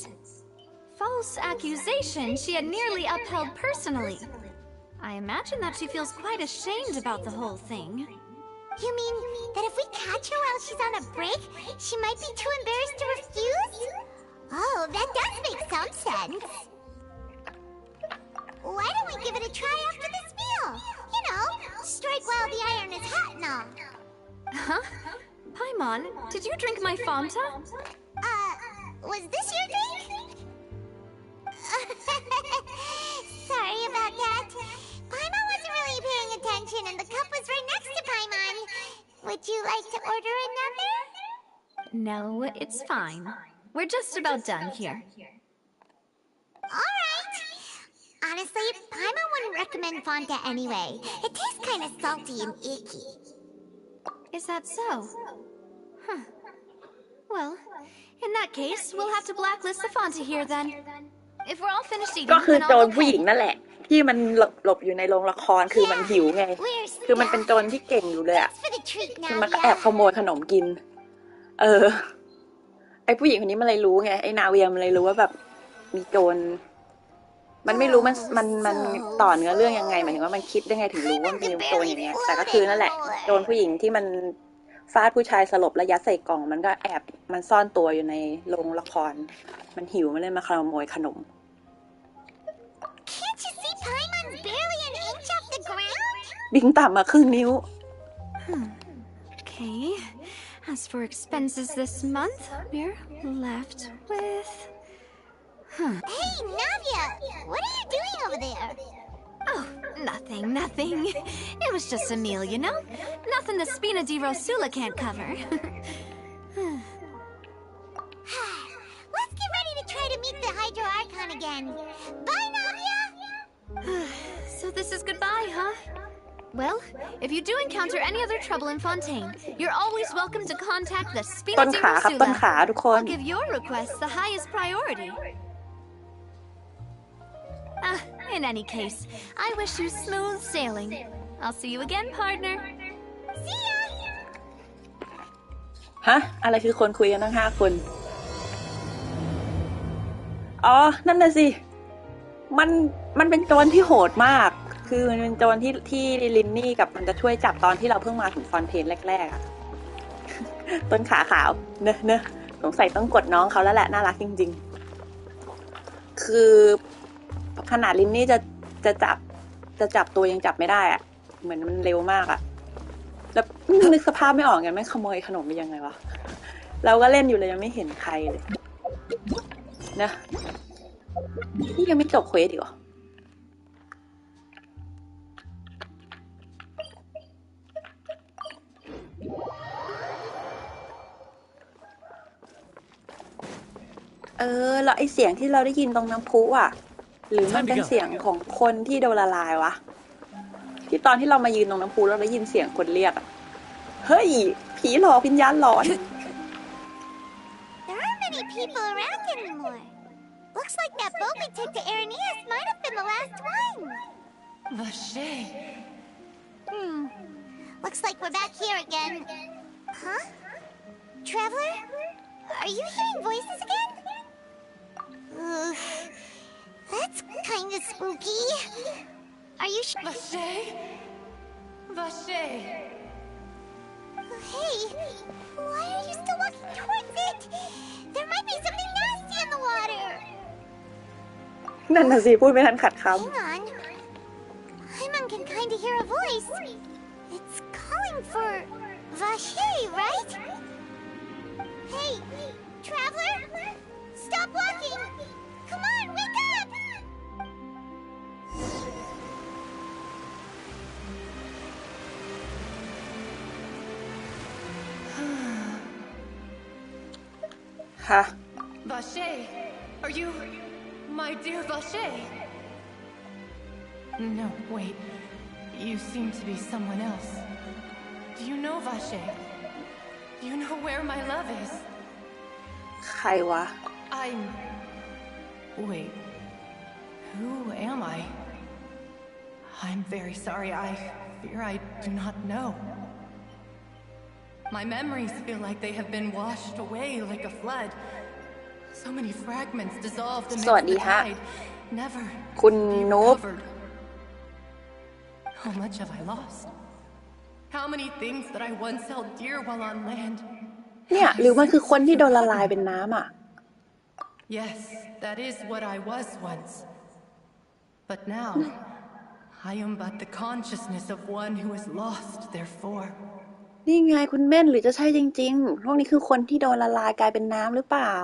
False accusations she had nearly upheld personally. I imagine that she feels quite ashamed about the whole thing. You mean that if we catch her while she's on a break, she might be too embarrassed to refuse? Oh, that does make some sense. Why don't we give it a try after this meal? You know, strike while the iron is hot and all. Huh? Paimon, did you drink my Fanta? Was this your drink? Sorry about that. Paimon wasn't really paying attention and the cup was right next to Paimon. Would you like to order another? No, it's fine. We're just about done here. Alright. Honestly, Paimon wouldn't recommend Fanta anyway. It tastes kind of salty and icky. Is that so? Huh. Well, in that case, we'll have to blacklist the Fanta here then. If we're all finished eating, ก็คือ then โจ I'll รผู้หญิงนั่นแหละที่มันหลบอยู่ในโรงละครคือมันหิวไงคือมันเป็นโจรที่เก่งอยู่เลยคือมันก็แอบขโมยขนมกินไอ้ผู้หญิงคนนี้มันเลยรู้ไงไอ้นาเวียมันเลยรู้ว่าแบบมีโจรมันไม่รู้มันต่อเนื้อเรื่องยังไงหมายถึงว่ามันคิดได้ไงถึงรู้ว่ามีโจรอย่างเงี้ยแต่ก็คือนั่นแหละโจรผู้หญิงที่มันฟาดผู้ชายสลบแล้วยัดใส่กล่องมันก็แอบมันซ่อนตัวอยู่ในโรงละครมันหิวมันเลยมาขโมยขนม Can't you see Paimon's barely an inch off the ground? ดิ้งต่ำมาครึ่งนิ้ว Okay. As for expenses this month, we're left with... Hey, Navia! What are you doing over there? Oh, nothing. It was just a meal, you know? Nothing the Spina di Rosula can't cover. Let's get ready to try to meet the Hydro Archon again. Bye, Navia! So this is goodbye, huh? Well, if you do encounter any other trouble in Fontaine, you're always welcome to contact the ต้น Spina ขาครับต้น Rosula. ขาทุกคน I'll give your request the highest priority. In any case, I wish you smooth sailing. I'll see you again, partner. See ya! ฮะ อะไรคือคนคุยกันทั้ง5 คน อ๋อ นั่นน่ะสิ มันเป็นโจรที่โหดมาก คือมันเป็นโจรที่ลินนี่กับมันจะช่วยจับตอนที่เราเพิ่งมาถึงฟอนเทนแรกๆอะ ต้นขาขาวเนอะสงสัยต้องกดน้องเขาแล้วแหละน่ารักจริงๆคือขนาดลินนี่จะจับตัวยังจับไม่ได้อะเหมือนมันเร็วมากอะแล้วนึกสภาพไม่ออกไงไม่ขโมยขนมไปยังไงวะเราก็เล่นอยู่เลยยังไม่เห็นใครเลยนะนี่ยังไม่จบเควสอีกเหรอแล้วไอเสียงที่เราได้ยินตรงน้ำพุอ่ะหรือมันเป็นเสียงของคนที่โดนละลายวะที่ตอนที่เรามายืนตรงน้ำพุเราได้ยินเสียงคนเรียกอ่ะเฮ้ยผีหลอกวิญญาณหลอน There aren't many people around anymore. Looks like that boat we took to Araneas might have been the last one. Vache. Looks like we're back here again. Huh? Traveler? Are you hearing voices again? That's kinda spooky. Are you sure? Vache? Vache. Hey, why are you still walking towards it? There might be something nasty in the water. นั่นน่ะสิพูดไม่ทันขัดคำ Hang on. Paimon can kinda hear a voice. It's calling for Vache, right? Hey, traveler, stop walking. Come on, wake up. ฮะ Vache, are you... my dear Vache? No, wait. You seem to be someone else. Do you know Vache? Do you know where my love is? ใครวะ Wait. Who am I? I'm very sorry. I fear I do not know. My memories feel like they have been washed away like a flood. So many fragments dissolved amidst the tide. Never คุณนูบ recovered. How much have I lost? How many things that I once held dear while on land? เนี่ยหรือมันคือคนที่โดนละลายเป็นน้ำอ่ะ Yes, that is what I was once. But now, I am but the consciousness of one who is lost, therefore. นี่ไงคุณเม่นหรือจะใช่จริงๆพวกนี้คือคนที่โดนละลายกลายเป็นน้ำหรือเปล่า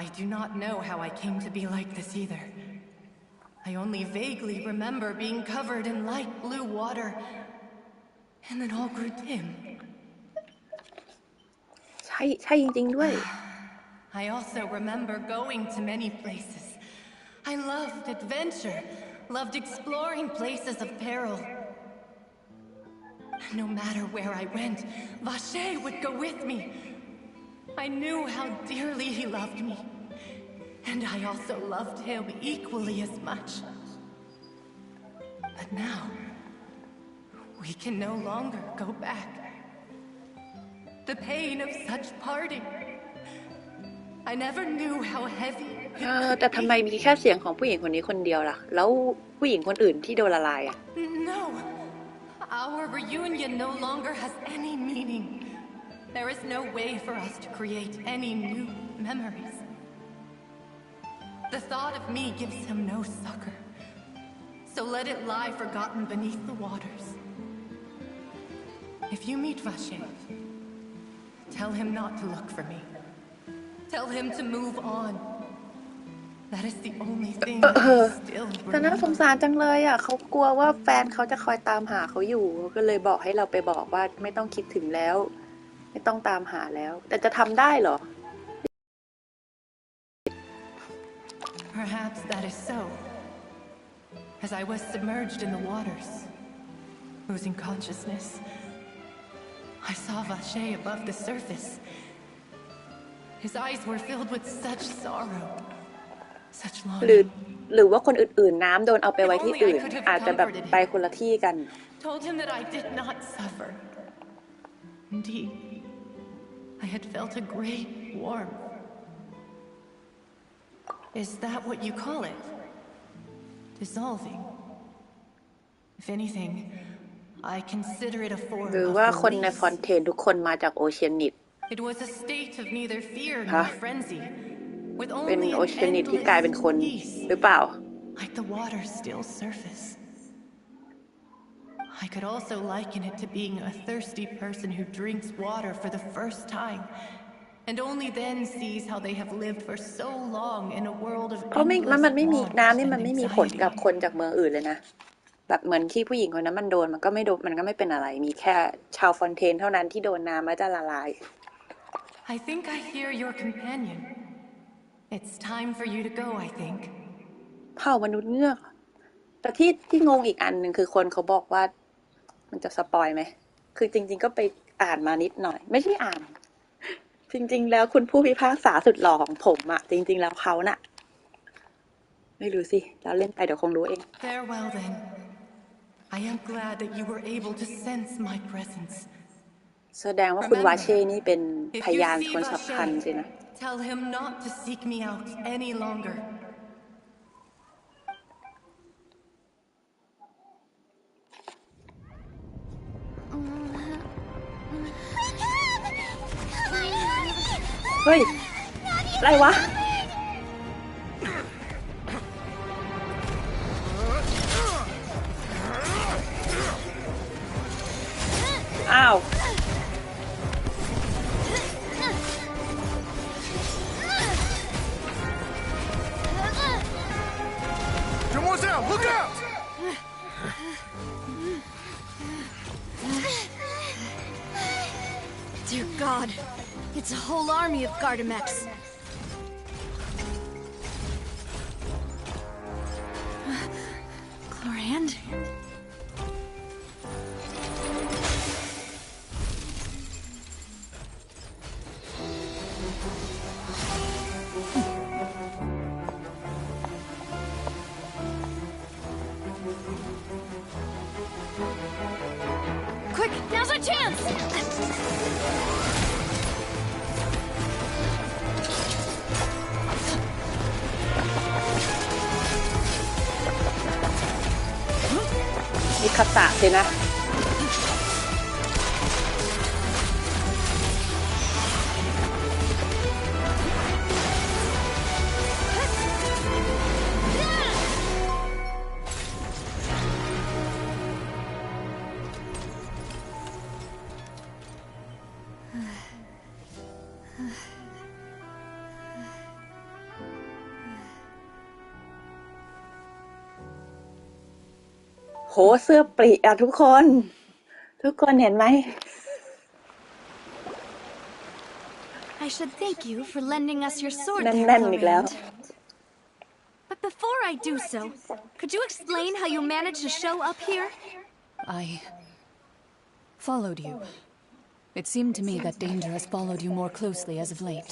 I do not know how I came to be like this either. I only vaguely remember being covered in light blue water, and then all grew dim. ใช่จริงๆด้วย I also remember going to many places. I loved adventure, loved exploring places of peril. No matter where I went, Vache would go with me. I knew how dearly he loved me, and I also loved him equally as much. But now, we can no longer go back. The pain of such parting. I never knew how heavy it could be. แต่ทำไมมีแค่เสียงของผู้หญิงคนนี้คนเดียวล่ะแล้วผู้หญิงคนอื่นที่โดนละลายอ่ะ No, our reunion no longer has any meaning. There is no way for us to create any new memories. The thought of me gives him no succor, so let it lie forgotten beneath the waters. If you meet Vache, tell him not to look for me. Tell him to move on. That is the only thing that I still แต่น่าสง remember. สารจังเลยอ่ะเขากลัวว่าแฟนเขาจะคอยตามหาเขาอยู่ก็เลยบอกให้เราไปบอกว่าไม่ต้องคิดถึงแล้วไม่ต้องตามหาแล้วแต่จะทำได้เหรอ Perhaps that is so. As I was submerged in the waters, losing consciousness. I saw Vache above the surface. His eyes were filled with such sorrow, such หรือว่าคนอื่นๆน้ำโดนเอาไปไว้ที่อื่นอาจจะแบบไปคนละที่กัน Told him that I did not suffer. Indeed, I had felt a great warmth. Is that what you call it? Dissolving. If anything, I consider it a form of หรือว่าคนในฟอนเทนทุกคนมาจากโอเชียนิต It was a state of neither fear nor frenzy, with เป็น only โอ an เชียนิตที่ endless กลายเป็นคน peace, หรือเปล่า like the water's still surface. I could also liken it to being a thirsty person who drinks water for the first time, and only then sees how they have lived for so long in a world of เพราะมันไม่มี endless น้ำนี่ want มันไม่มี and ผลกับ anxiety. คนจากเมืองอื่นเลยนะแบบเหมือนที่ผู้หญิงคนนั้นมันโดนมันก็ไม่โดนมันก็ไม่เป็นอะไรมีแค่ชาวฟอนเทนเท่านั้นที่โดนน้ำแล้วจะละลาย I think I hear your companion. It's time for you to go, I think. เผ่ามนุษย์เงือกแต่ที่งงอีกอันหนึ่งคือคนเขาบอกว่ามันจะสปอยไหมคือจริงๆก็ไปอ่านมานิดหน่อยไม่ใช่อ่านจริงๆแล้วคุณผู้พิพากษาสุดหล่อของผมอะจริงๆแล้วเขาน่ะไม่รู้สิเราเล่นไปเดี๋ยวคงรู้เอง Farewell then. I am glad that you were able to sense my presence. แสดงว่าคุณวาเช่นี่เป็นพยานคนสำคัญสินะ Tell him not to seek me out any longer. เฮ้ยอะไรวะอ้าว Demoiselle, look out! Dear God, it's a whole army of Gardamex. Chlorand? Quick, now's our chance! มีคาถาสินะโหเสื้อปริอะทุกคนเห็นไหม I should thank you for lending us your sword, แน่ there, นๆอีกแล้ว Chlorand. But before I do so, could you explain how you managed to show up here? I followed you. It seemed to me that danger has followed you more closely as of late.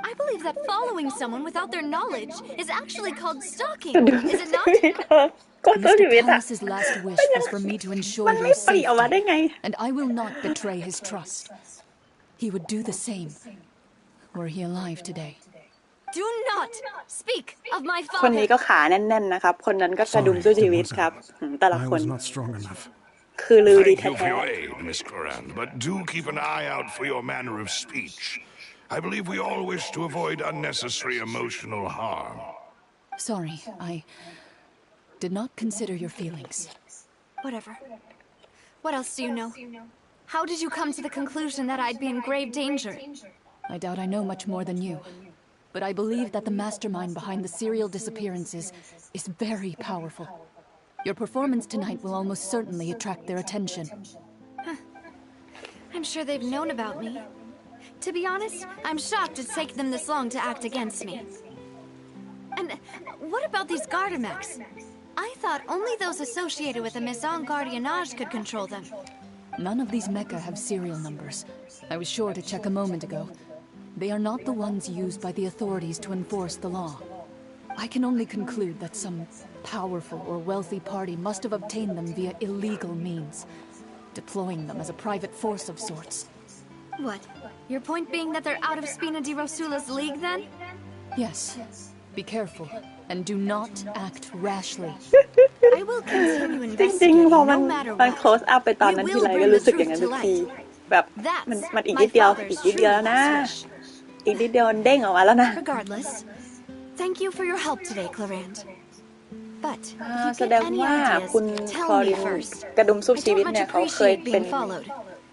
I believe that following someone without their knowledge is actually called stalking, is it not? Mr. Thomas's last wish was for me to ensure your safety, and I will not betray his trust. He would do the same, were he alive today. Do not speak of my คนนี้ father. ก็ขาแน่นๆนะครับคนนั้นก็กระดุมสู้ชีวิตครับแต่ละ I คน was not strong enough. คือลือดี Thank you แท้ for your aid, Miss Chlorand, but do keep an eye out for your manner of speech. I believe we all wish to avoid unnecessary emotional harm. Sorry, I did not consider your feelings. Whatever. What else do you know? How did you come to the conclusion that I'd be in grave danger? I doubt I know much more than you, but I believe that the mastermind behind the serial disappearances is very powerful. Your performance tonight will almost certainly attract their attention. I'm sure they've known about me. To be honest, I'm shocked it's taken them this long to act against me. And what about these Gardamex? I thought only those associated with the Maison Gardiennage could control them. None of these mecha have serial numbers. I was sure to check a moment ago. They are not the ones used by the authorities to enforce the law. I can only conclude that some powerful or wealthy party must have obtained them via illegal means, deploying them as a private force of sorts. What? Your point being that they're out of Spina di Rosula's league, then? Yes. Be careful, and do not act rashly. I will continue จริง investigating ๆพอมัน no matter มัน what. close up ไปตอนนั้นทีไรก็รู้สึกอย่างนั้นทุกทีแบบมันอีกนิดเดียวแล้วนะอีกนิดเดียวมันเด้งออกมาแล้วนะ Regardless, thank you for your help today, Clarand. But แสดงว่าคุณคลอรินกระดุมสู้ชีวิตเนี่ยเขาเคยเป็น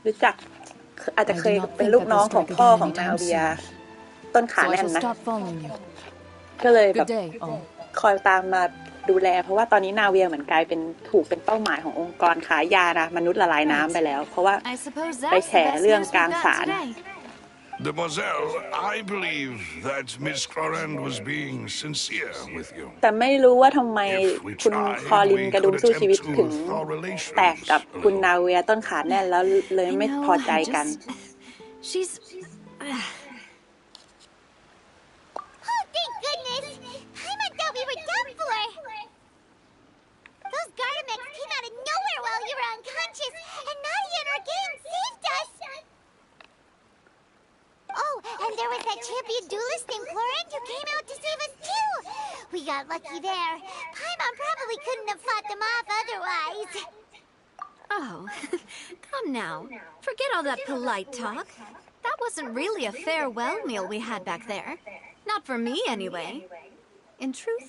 รู้จักอาจจะเคยเป็นลูกน้องของพ่อของนาเวียต้นขาแน่นนะก็เลยแบบคอยตามมาดูแลเพราะว่าตอนนี้นาเวียเหมือนกลายเป็นถูกเป็นเป้าหมายขององค์กรขายยานะมนุษย์ละลายน้ำไปแล้วเพราะว่าไปแฉเรื่องกลางศาล Demoiselle, I believe that Miss Clarand was being sincere with you. แต่ไม่รู้ว่าทำไมคุณคลอรินกระดุมสู้ชีวิตถึงแตกกับคุณนาเวียต้นขาแน่นแล้วเลยไม่พอใจกัน She's Oh, thank goodness! Paimon thought we were done for! Those Gardamex came out of nowhere while you were unconscious, and Nadia and her gang saved us! Oh, and there was that champion duelist named Florent who came out to save us too! We got lucky there. Paimon probably couldn't have fought them off otherwise. Oh, come now. Forget all that polite talk. That wasn't really a farewell meal we had back there. Not for me, anyway. In truth,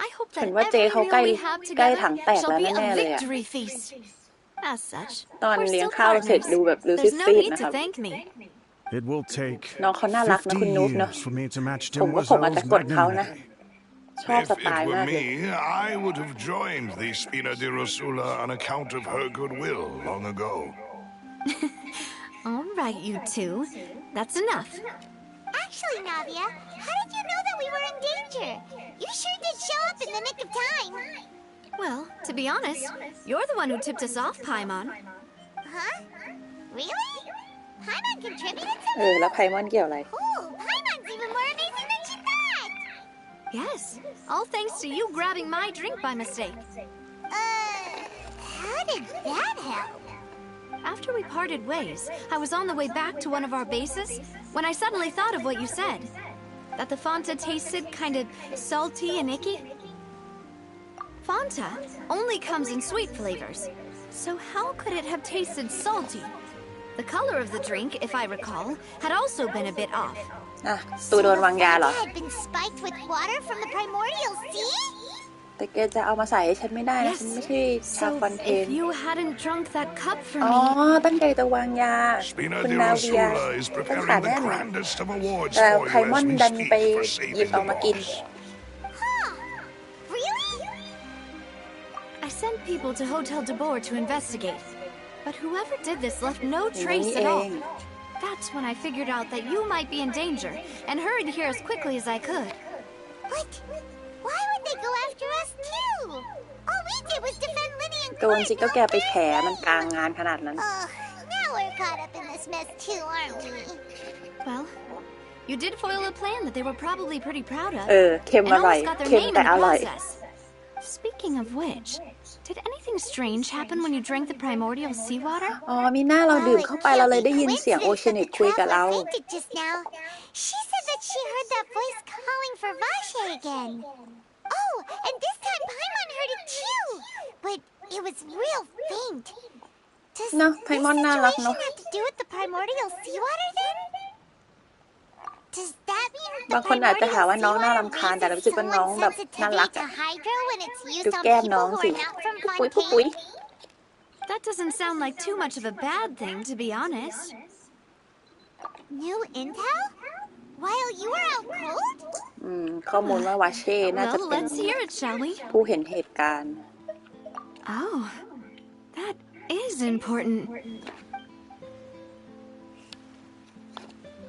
I hope that every meal we have together shall be a victory feast. As such, we're still partners. There's no need to thank me. It will take น้องเขาน่ารักนะคุณนุ๊กเนาะ for me to match ผมว่าผมอาจจะ Demoiselle's กดเขานะ magnanimity. ชอบส If ไต it ล์ were มากเลย me, I would have joined the Spina di Rosula on account of her goodwill long ago. All right, you two. That's enough. Actually, Navia, how did you know that we were in danger? You sure did show up in the nick of time. Well, to be honest, you're the one who tipped us off, Paimon. Huh? Really? Paimon contributed something? แล้วไพมอนเกี่ยวอะไร Ooh, Paimon's even more amazing than she thought! Yes, all thanks to you grabbing my drink by mistake. How did that help? After we parted ways, I was on the way back to one of our bases when I suddenly thought of what you said. That the Fanta tasted kind of salty and icky. Fanta only comes in sweet flavors, so how could it have tasted salty? The color of the drink, if I recall, had also been a bit off. ตูโดนวางยาเหรอ Had been spiked with water from the primordial sea? แต่แกจะเอามาใส่ให้ฉันไม่ได้นะฉันไม่ใช่ชาวคอนเทน If you hadn't drunk that cup for อ๋อ me. ตั้งใจจะวางยา Spina คุณ di นาเวีย Rosula is ต้น preparing ขา the แน่น grandest of awards แต่ for ไพ you มอน as we ดันไป speak for หยิบ saving เอา the มากิน boss. Huh. Really? I sent people to Hotel de Boer to investigate, but whoever did this left no trace at all. That's when I figured out that you might be in danger and hurried here as quickly as I could. What? Why would they go after us too? All we did was defend Linny and โดนสิก็แกไปแผลมันกลางงานขนาดนั้น Now we're caught up in this mess too, aren't we? Well, you did foil a plan that they were probably pretty proud of. เค็ม and อร่อย almost got their เค็ม name in แต่ the อร่อย process. Speaking of which, did anything strange happen when you drank the primordial seawater? อ๋อมีหน้าเราดื่มเข้าไปเราเลยได้ยินเสียงโอเชียนิกคุยกับเรา Fainted just now. She said that she heard that voice calling for Vache again. Oh, and this time Paimon heard it too, but it was real faint. Does เนาะไพมอนน่ารัก situation เนาะ have to do with the primordial seawater then? Does that mean บางคนอาจจะหาว่าน้องน่ารำคาญแต่เรารู้สึกว่าน้องแบบน่ารัก to hydro when it's ดู used on แก้ม people น้อง who สิ are not from ปุ๊ยปุ๊ย Fontaine? That doesn't sound like too much of a bad thing, to be honest. New intel? While you were out cold? ข้อมูลว่าวาเช่น่าจะ Well, เป็น let's hear it, shall we? ผู้เห็นเหตุการณ์ Oh, that is important.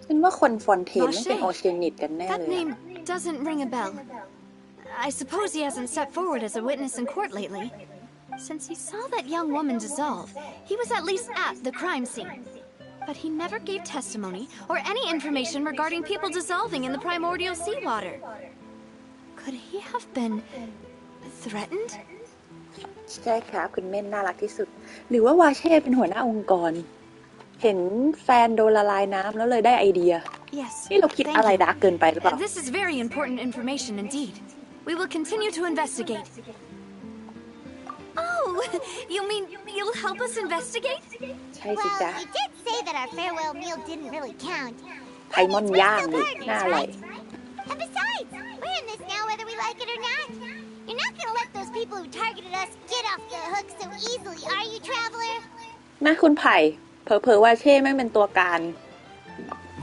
ฉันว่าคนฟอนเทนไม่เป็นโอเชียนิกกันแน่เลย That name doesn't ring a bell. I suppose he hasn't stepped forward as a witness in court lately. Since he saw that young woman dissolve, he was at least at the crime scene. But he never gave testimony or any information regarding people dissolving in the primordial seawater. Could he have been threatened? ใช่ครับคุณเม่นน่ารักที่สุดหรือว่าวาเช่เป็นหัวหน้าองค์กรเห็นแฟนโดนละลายน้ำแล้วเลยได้ไอเดีย Yes. นี่เราคิดอะไรดาร์กเกินไปหรือเปล่า This is very important information indeed. We will continue to investigate. Oh, you mean you'll help us investigate? ใช่สิจ๊ะ Well, you did say that our farewell meal didn't really count. ไข่มอนย่างดิน่าอร่อย And besides, we're in this now whether we like it or not. You're not gonna let those people who targeted us get off the hook so easily, are you, traveler? นะคุณไผ่เผลอๆว่าเช่แม่งเป็นตัวการ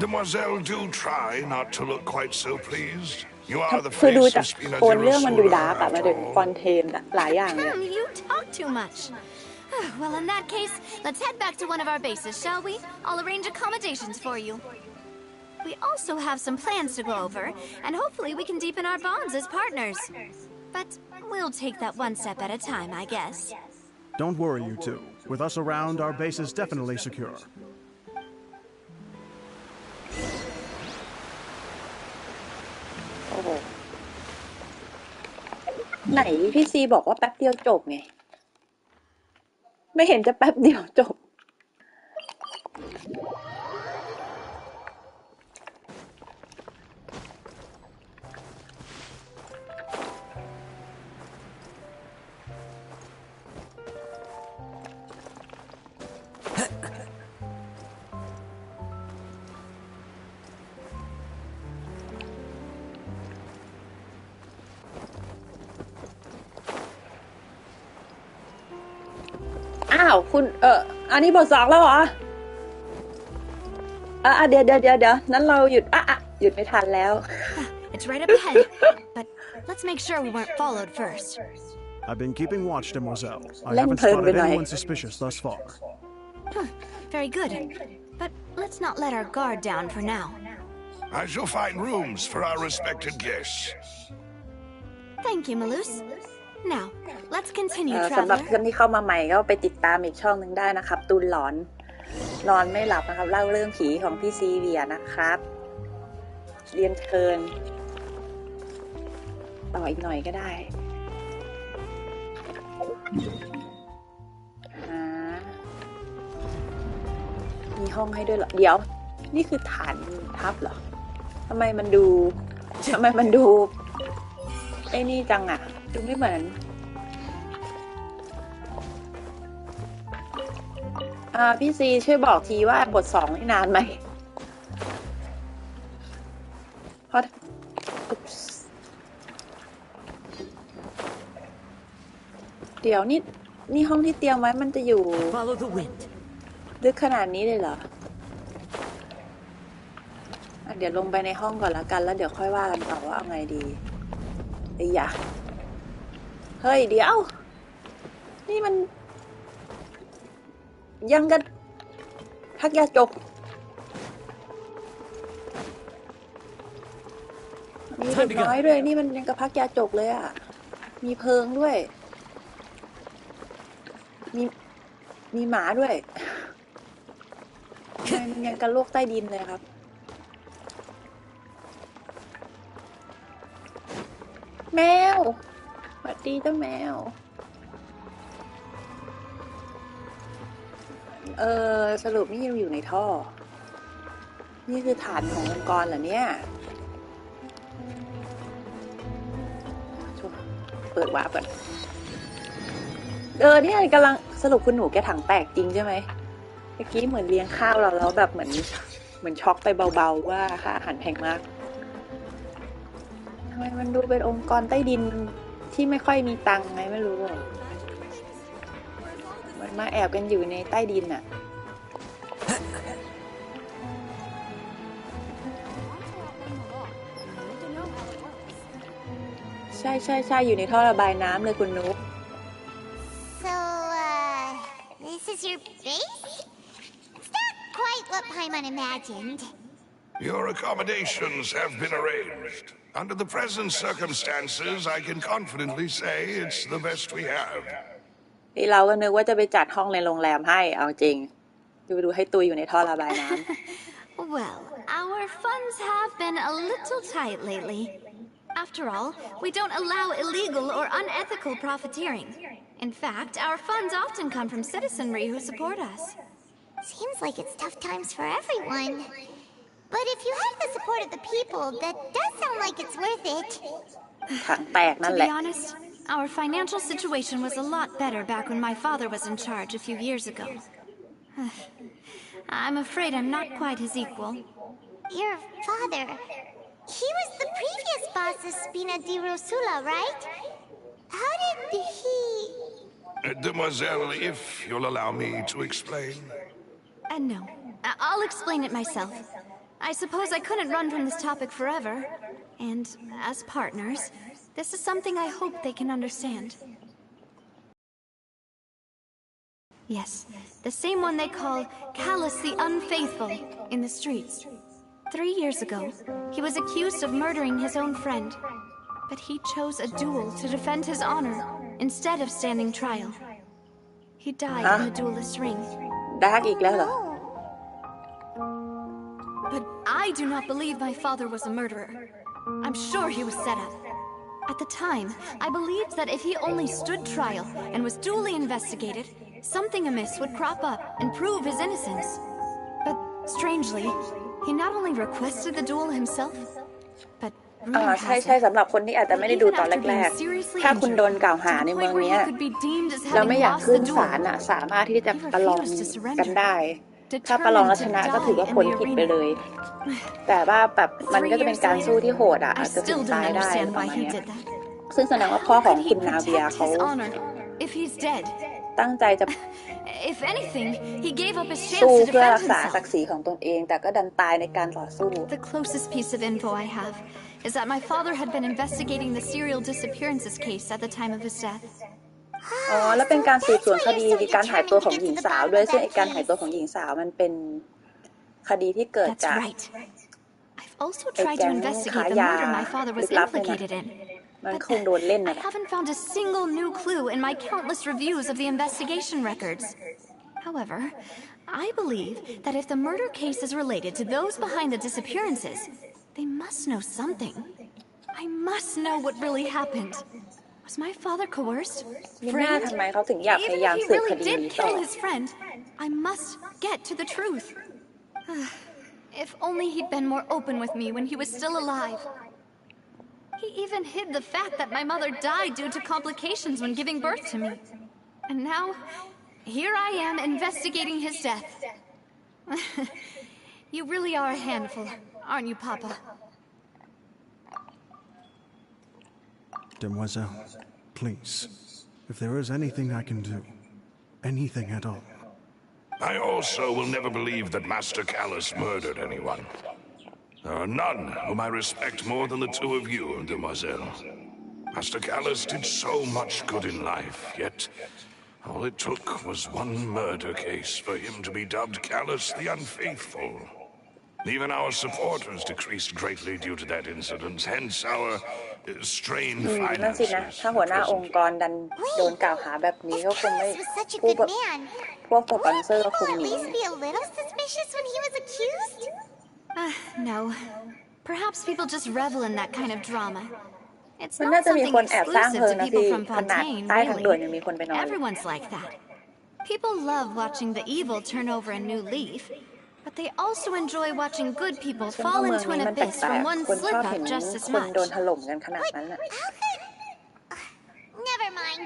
Demoiselle, do try not to look quite so pleased. You are the คือดู face จาก of Spina โทนเรื่องมันดูดาร์กอะ Girasura มา after ถึง all. คอนเทนต์หลายอย่างเลย You talk too much. Well, in that case, let's head back to one of our bases, shall we? I'll arrange accommodations for you. We also have some plans to go over, and hopefully we can deepen our bonds as partners. But we'll take that one step at a time, I guess. Don't worry, you two. With us around, our base is definitely secure. โอ้โหไหนพี่ซีบอกว่าแป๊บเดียวจบไงไม่เห็นจะแป๊บเดียวจบอ้าวคุณอันนี้บทสองแล้วเหรอเดี๋ยวนั้นเราหยุดหยุดไม่ทันแล้ว It's right up ahead, but let's make sure we weren't followed first. I've been keeping watch, Demoiselle. I Lên haven't thuyền spotted bên này. anyone suspicious thus far. Very good. But let's not let our guard down for now. I shall find rooms for our respected guests. Thank you, Malus. Now, let's continue, สำหรับ traveler. เพื่อนที่เข้ามาใหม่ก็ไปติดตามอีกช่องหนึ่งได้นะครับตูนหลอนนอนไม่หลับนะครับเล่าเรื่องผีของพี่ซีเวียนะครับเรียนเชิญต่ออีกหน่อยก็ได้มีห้องให้ด้วยเหรอเดี๋ยวนี่คือฐานทัพเหรอทำไมมันดูไอ้นี่จังอะดูไม่เหมือนพี่ซีช่วยบอกทีว่าบทสองนี่นานไหมเพราะเดี๋ยวนี่ห้องที่เตรียมไว้มันจะอยู่ลึกขนาดนี้เลยเหรอเดี๋ยวลงไปในห้องก่อนละกันแล้วเดี๋ยวค่อยว่ากันต่อว่าเอาไงดีไอ้ยะเฮ้ยเดี๋ยวนี่มันยังกันพักยาจกมีเด็กน้อยด้วยนี่มันยังกับพักยาจกเลยอ่ะมีเพิงด้วยมีหมาด้วยมันยังกันโลกใต้ดินเลยครับแมวสวัสดีเจ้าแมวสรุปนี่ยังอยู่ในท่อนี่คือฐานขององค์กรเหรอเนี่ยเปิดวาร์ปก่อนเนี่ยกำลังสรุปคุณหนูแกถังแตกจริงใช่ไหมเมื่อกี้เหมือนเลี้ยงข้าวเราแล้วแบบเหมือนช็อกไปเบาๆว่าค่าอาหารแพงมากทำไมมันดูเป็นองค์กรใต้ดินที่ไม่ค่อยมีตังค์ไงไม่รู้มันมาแอบกันอยู่ในใต้ดินอะใช่อยู่ในท่อระบายน้ำเลยคุณนุ๊ก So, this is your base? It's not quite what Paimon imagined. Your accommodations have been arranged. Under the present circumstances, I can confidently say it's the best we have. ที่เราก็นึกว่าจะไปจัดห้องในโรงแรมให้เอาจริงดูให้ตุยอยู่ในท่อระบายน้ำ Well, our funds have been a little tight lately. After all, we don't allow illegal or unethical profiteering. In fact, our funds often come from citizenry who support us. Seems like it's tough times for everyone. But if you have the support of the people, that does sound like it's worth it. ถังแตกนั่นแหละ To be honest, our financial situation was a lot better back when my father was in charge a few years ago. I'm afraid I'm not quite his equal. Your father... He was the previous boss of Spina di Rosula, right? How did he... Demoiselle, if you'll allow me to explain. No. I'll explain it myself. I suppose I couldn't run from this topic forever. And as partners, this is something I hope they can understand. Yes, the same one they call Callus the Unfaithful in the streets. 3 years ago, he was accused of murdering his own friend. But he chose a duel to defend his honor instead of standing trial. He died in the duelist's ring. ดาร์กอีกแล้วเหรอ But I do not believe my father was a murderer. I'm sure he was set up. At the time, I believed that if he only stood trial and was duly investigated, something amiss would crop up and prove his innocence. But strangely, he not only requested the duel himself, but ใช่สำหรับคนที่อาจจะไม่ได้ดูตอนแรกๆถ้าคุณโดนกล่าวหาในเมืองนี้แล้วไม่อยากขึ้นศาลสามารถที่จะประลองกันได้ถ้าประลองแล้วชนะก็ถือว่าพ้นผิดไปเลยแต่ว่าแบบมันก็จะเป็นการสู้ที่โหดอาจจะถึงตายได้ประมาณนี้ซึ่งแสดงว่าพ่อของคุณนาเวียเขาตั้งใจจะสู้เพื่อรักษาศักดิ์ศรีของตนเองแต่ก็ดันตายในการต่อสู้ The closest piece of info I have is that my father had been investigating the serial disappearances case at the time of his death. อ๋อแล้วเป็นการสืบสวนคดีการหายตัวของหญิงสาวด้วยซึ่งการหายตัวของหญิงสาวมันเป็นคดีที่เกิดจากI've also tried to investigate the murder my father was implicated in. มันคงโดนเล่นนะ I haven't found a single new clue in my countless reviews of the investigation records. However, I believe that if the murder case is related to those behind the disappearances, they must know something. I must know what really happened. Was my father coerced? Framed? Even if he really did kill his friend, I must get to the truth. If only he'd been more open with me when he was still alive. He even hid the fact that my mother died due to complications when giving birth to me. And now, here I am investigating his death. You really are a handful, aren't you, Papa? Demoiselle, please, if there is anything I can do, anything at all. I also will never believe that Master Callus murdered anyone. There are none whom I respect more than the two of you, Demoiselle. Master Callus did so much good in life, yet all it took was one murder case for him to be dubbed Callus the Unfaithful. Even our supporters decreased greatly due to that incident, hence our strained finances. ถ้าหัวหน้าองค์กรดันโดนกล่าวหาแบบนี้ก็คงไม่พวกสปอนเซอร์ก็คงหนี No. Perhaps people just revel in that kind of drama. It's มันน่า not จะมี something คนแอบสร้าง exclusive เพลิง to นะ people พี่ from ขนาด Fontaine, ใต้ทางด่วนยัง really. มีคนไปนอน Everyone's like that. People love watching the evil turn over a new leaf, but they also enjoy watching good people fall into an abyss from one slip-up just as คน much. โดนถล่มกันขนาดนั้นน่ะ Never mind.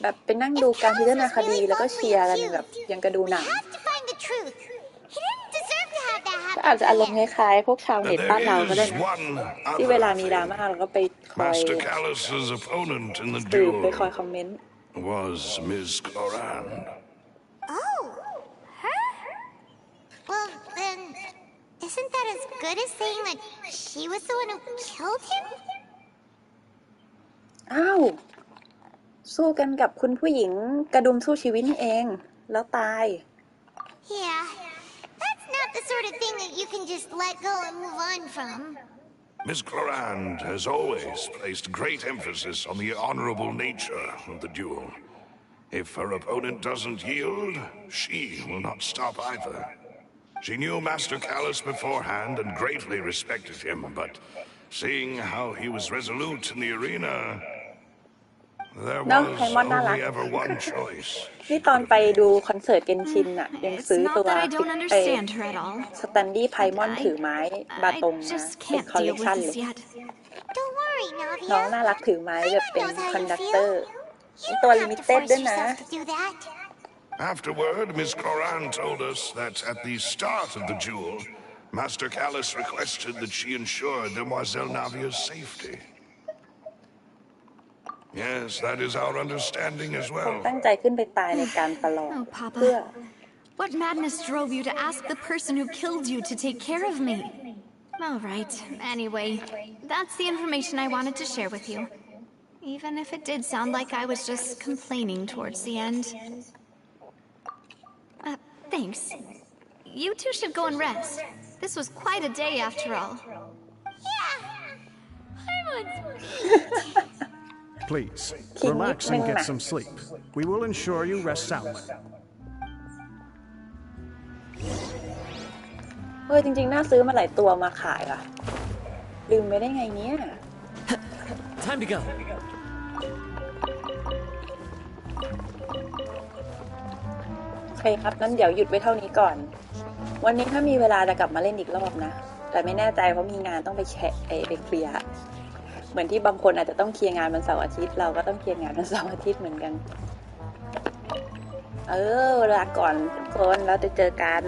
แบบไปนั่งดูการพิจารณาคดีแล้วก็เชียร์กันแบบยังกระดูหนัง ก็อาจจะอารมณ์คล้ายๆพวกชาวเน็ตบ้านเราก็ได้นะที่เวลามีดราม่าเราก็ไปคอยสืบไปคอยคอมเมนต์ Was Ms. Cloran. Oh, her? Well, then, isn't that as good as saying that she was the one who killed him? อ้าวสู้กันกับคุณผู้หญิงกระดุมสู้ชีวิตนี่เองแล้วตาย Yeah, that's not the sort of thing that you can just let go and move on from. Miss Clorand has always placed great emphasis on the honorable nature of the duel. If her opponent doesn't yield, she will not stop either. She knew Master Callus beforehand and greatly respected him, but seeing how he was resolute in the arena, there was only ever one choice. นี่ตอนไปดูคอนเสิร์ตเกนชินน่ะยังซื้อตัวสแตนดี้ไพมอนถือไม้บาตงนะเป็นคอลเลกชันเลยน้องน่ารักถือไม้แบบเป็นคอนดักเตอร์ตัวลิมิเต็ดด้วยนะ Afterward, Miss Clorand told us that at the start of the duel, Master Callus requested that she ensure Demoiselle Navia's safety. Yes, that is our understanding as well. ตั้งใจขึ้นไปตายในการประลองเพื่อ What madness drove you to ask the person who killed you to take care of me? All right. Anyway, that's the information I wanted to share with you. Even if it did sound like I was just complaining towards the end. Thanks. You two should go and rest. This was quite a day after all. Yeah! I want Please, relax and get some sleep. We will ensure you rest soundly. จริงๆน่าซื้อมาหลายตัวมาขายอ่ะลืมไปได้ไงเนี้ย Time to go. โอเคครับงั้นเดี๋ยวหยุดไว้เท่านี้ก่อนวันนี้ถ้ามีเวลาจะกลับมาเล่นอีกรอบนะแต่ไม่แน่ใจเพราะมีงานต้องไปเคลียร์เหมือนที่บางคนอาจจะต้องเคลียร์งานวันเสาร์อาทิตย์เราก็ต้องเคลียร์งานวันเสาร์อาทิตย์เหมือนกันลาก่อนทุกคนแล้วจะเจอกัน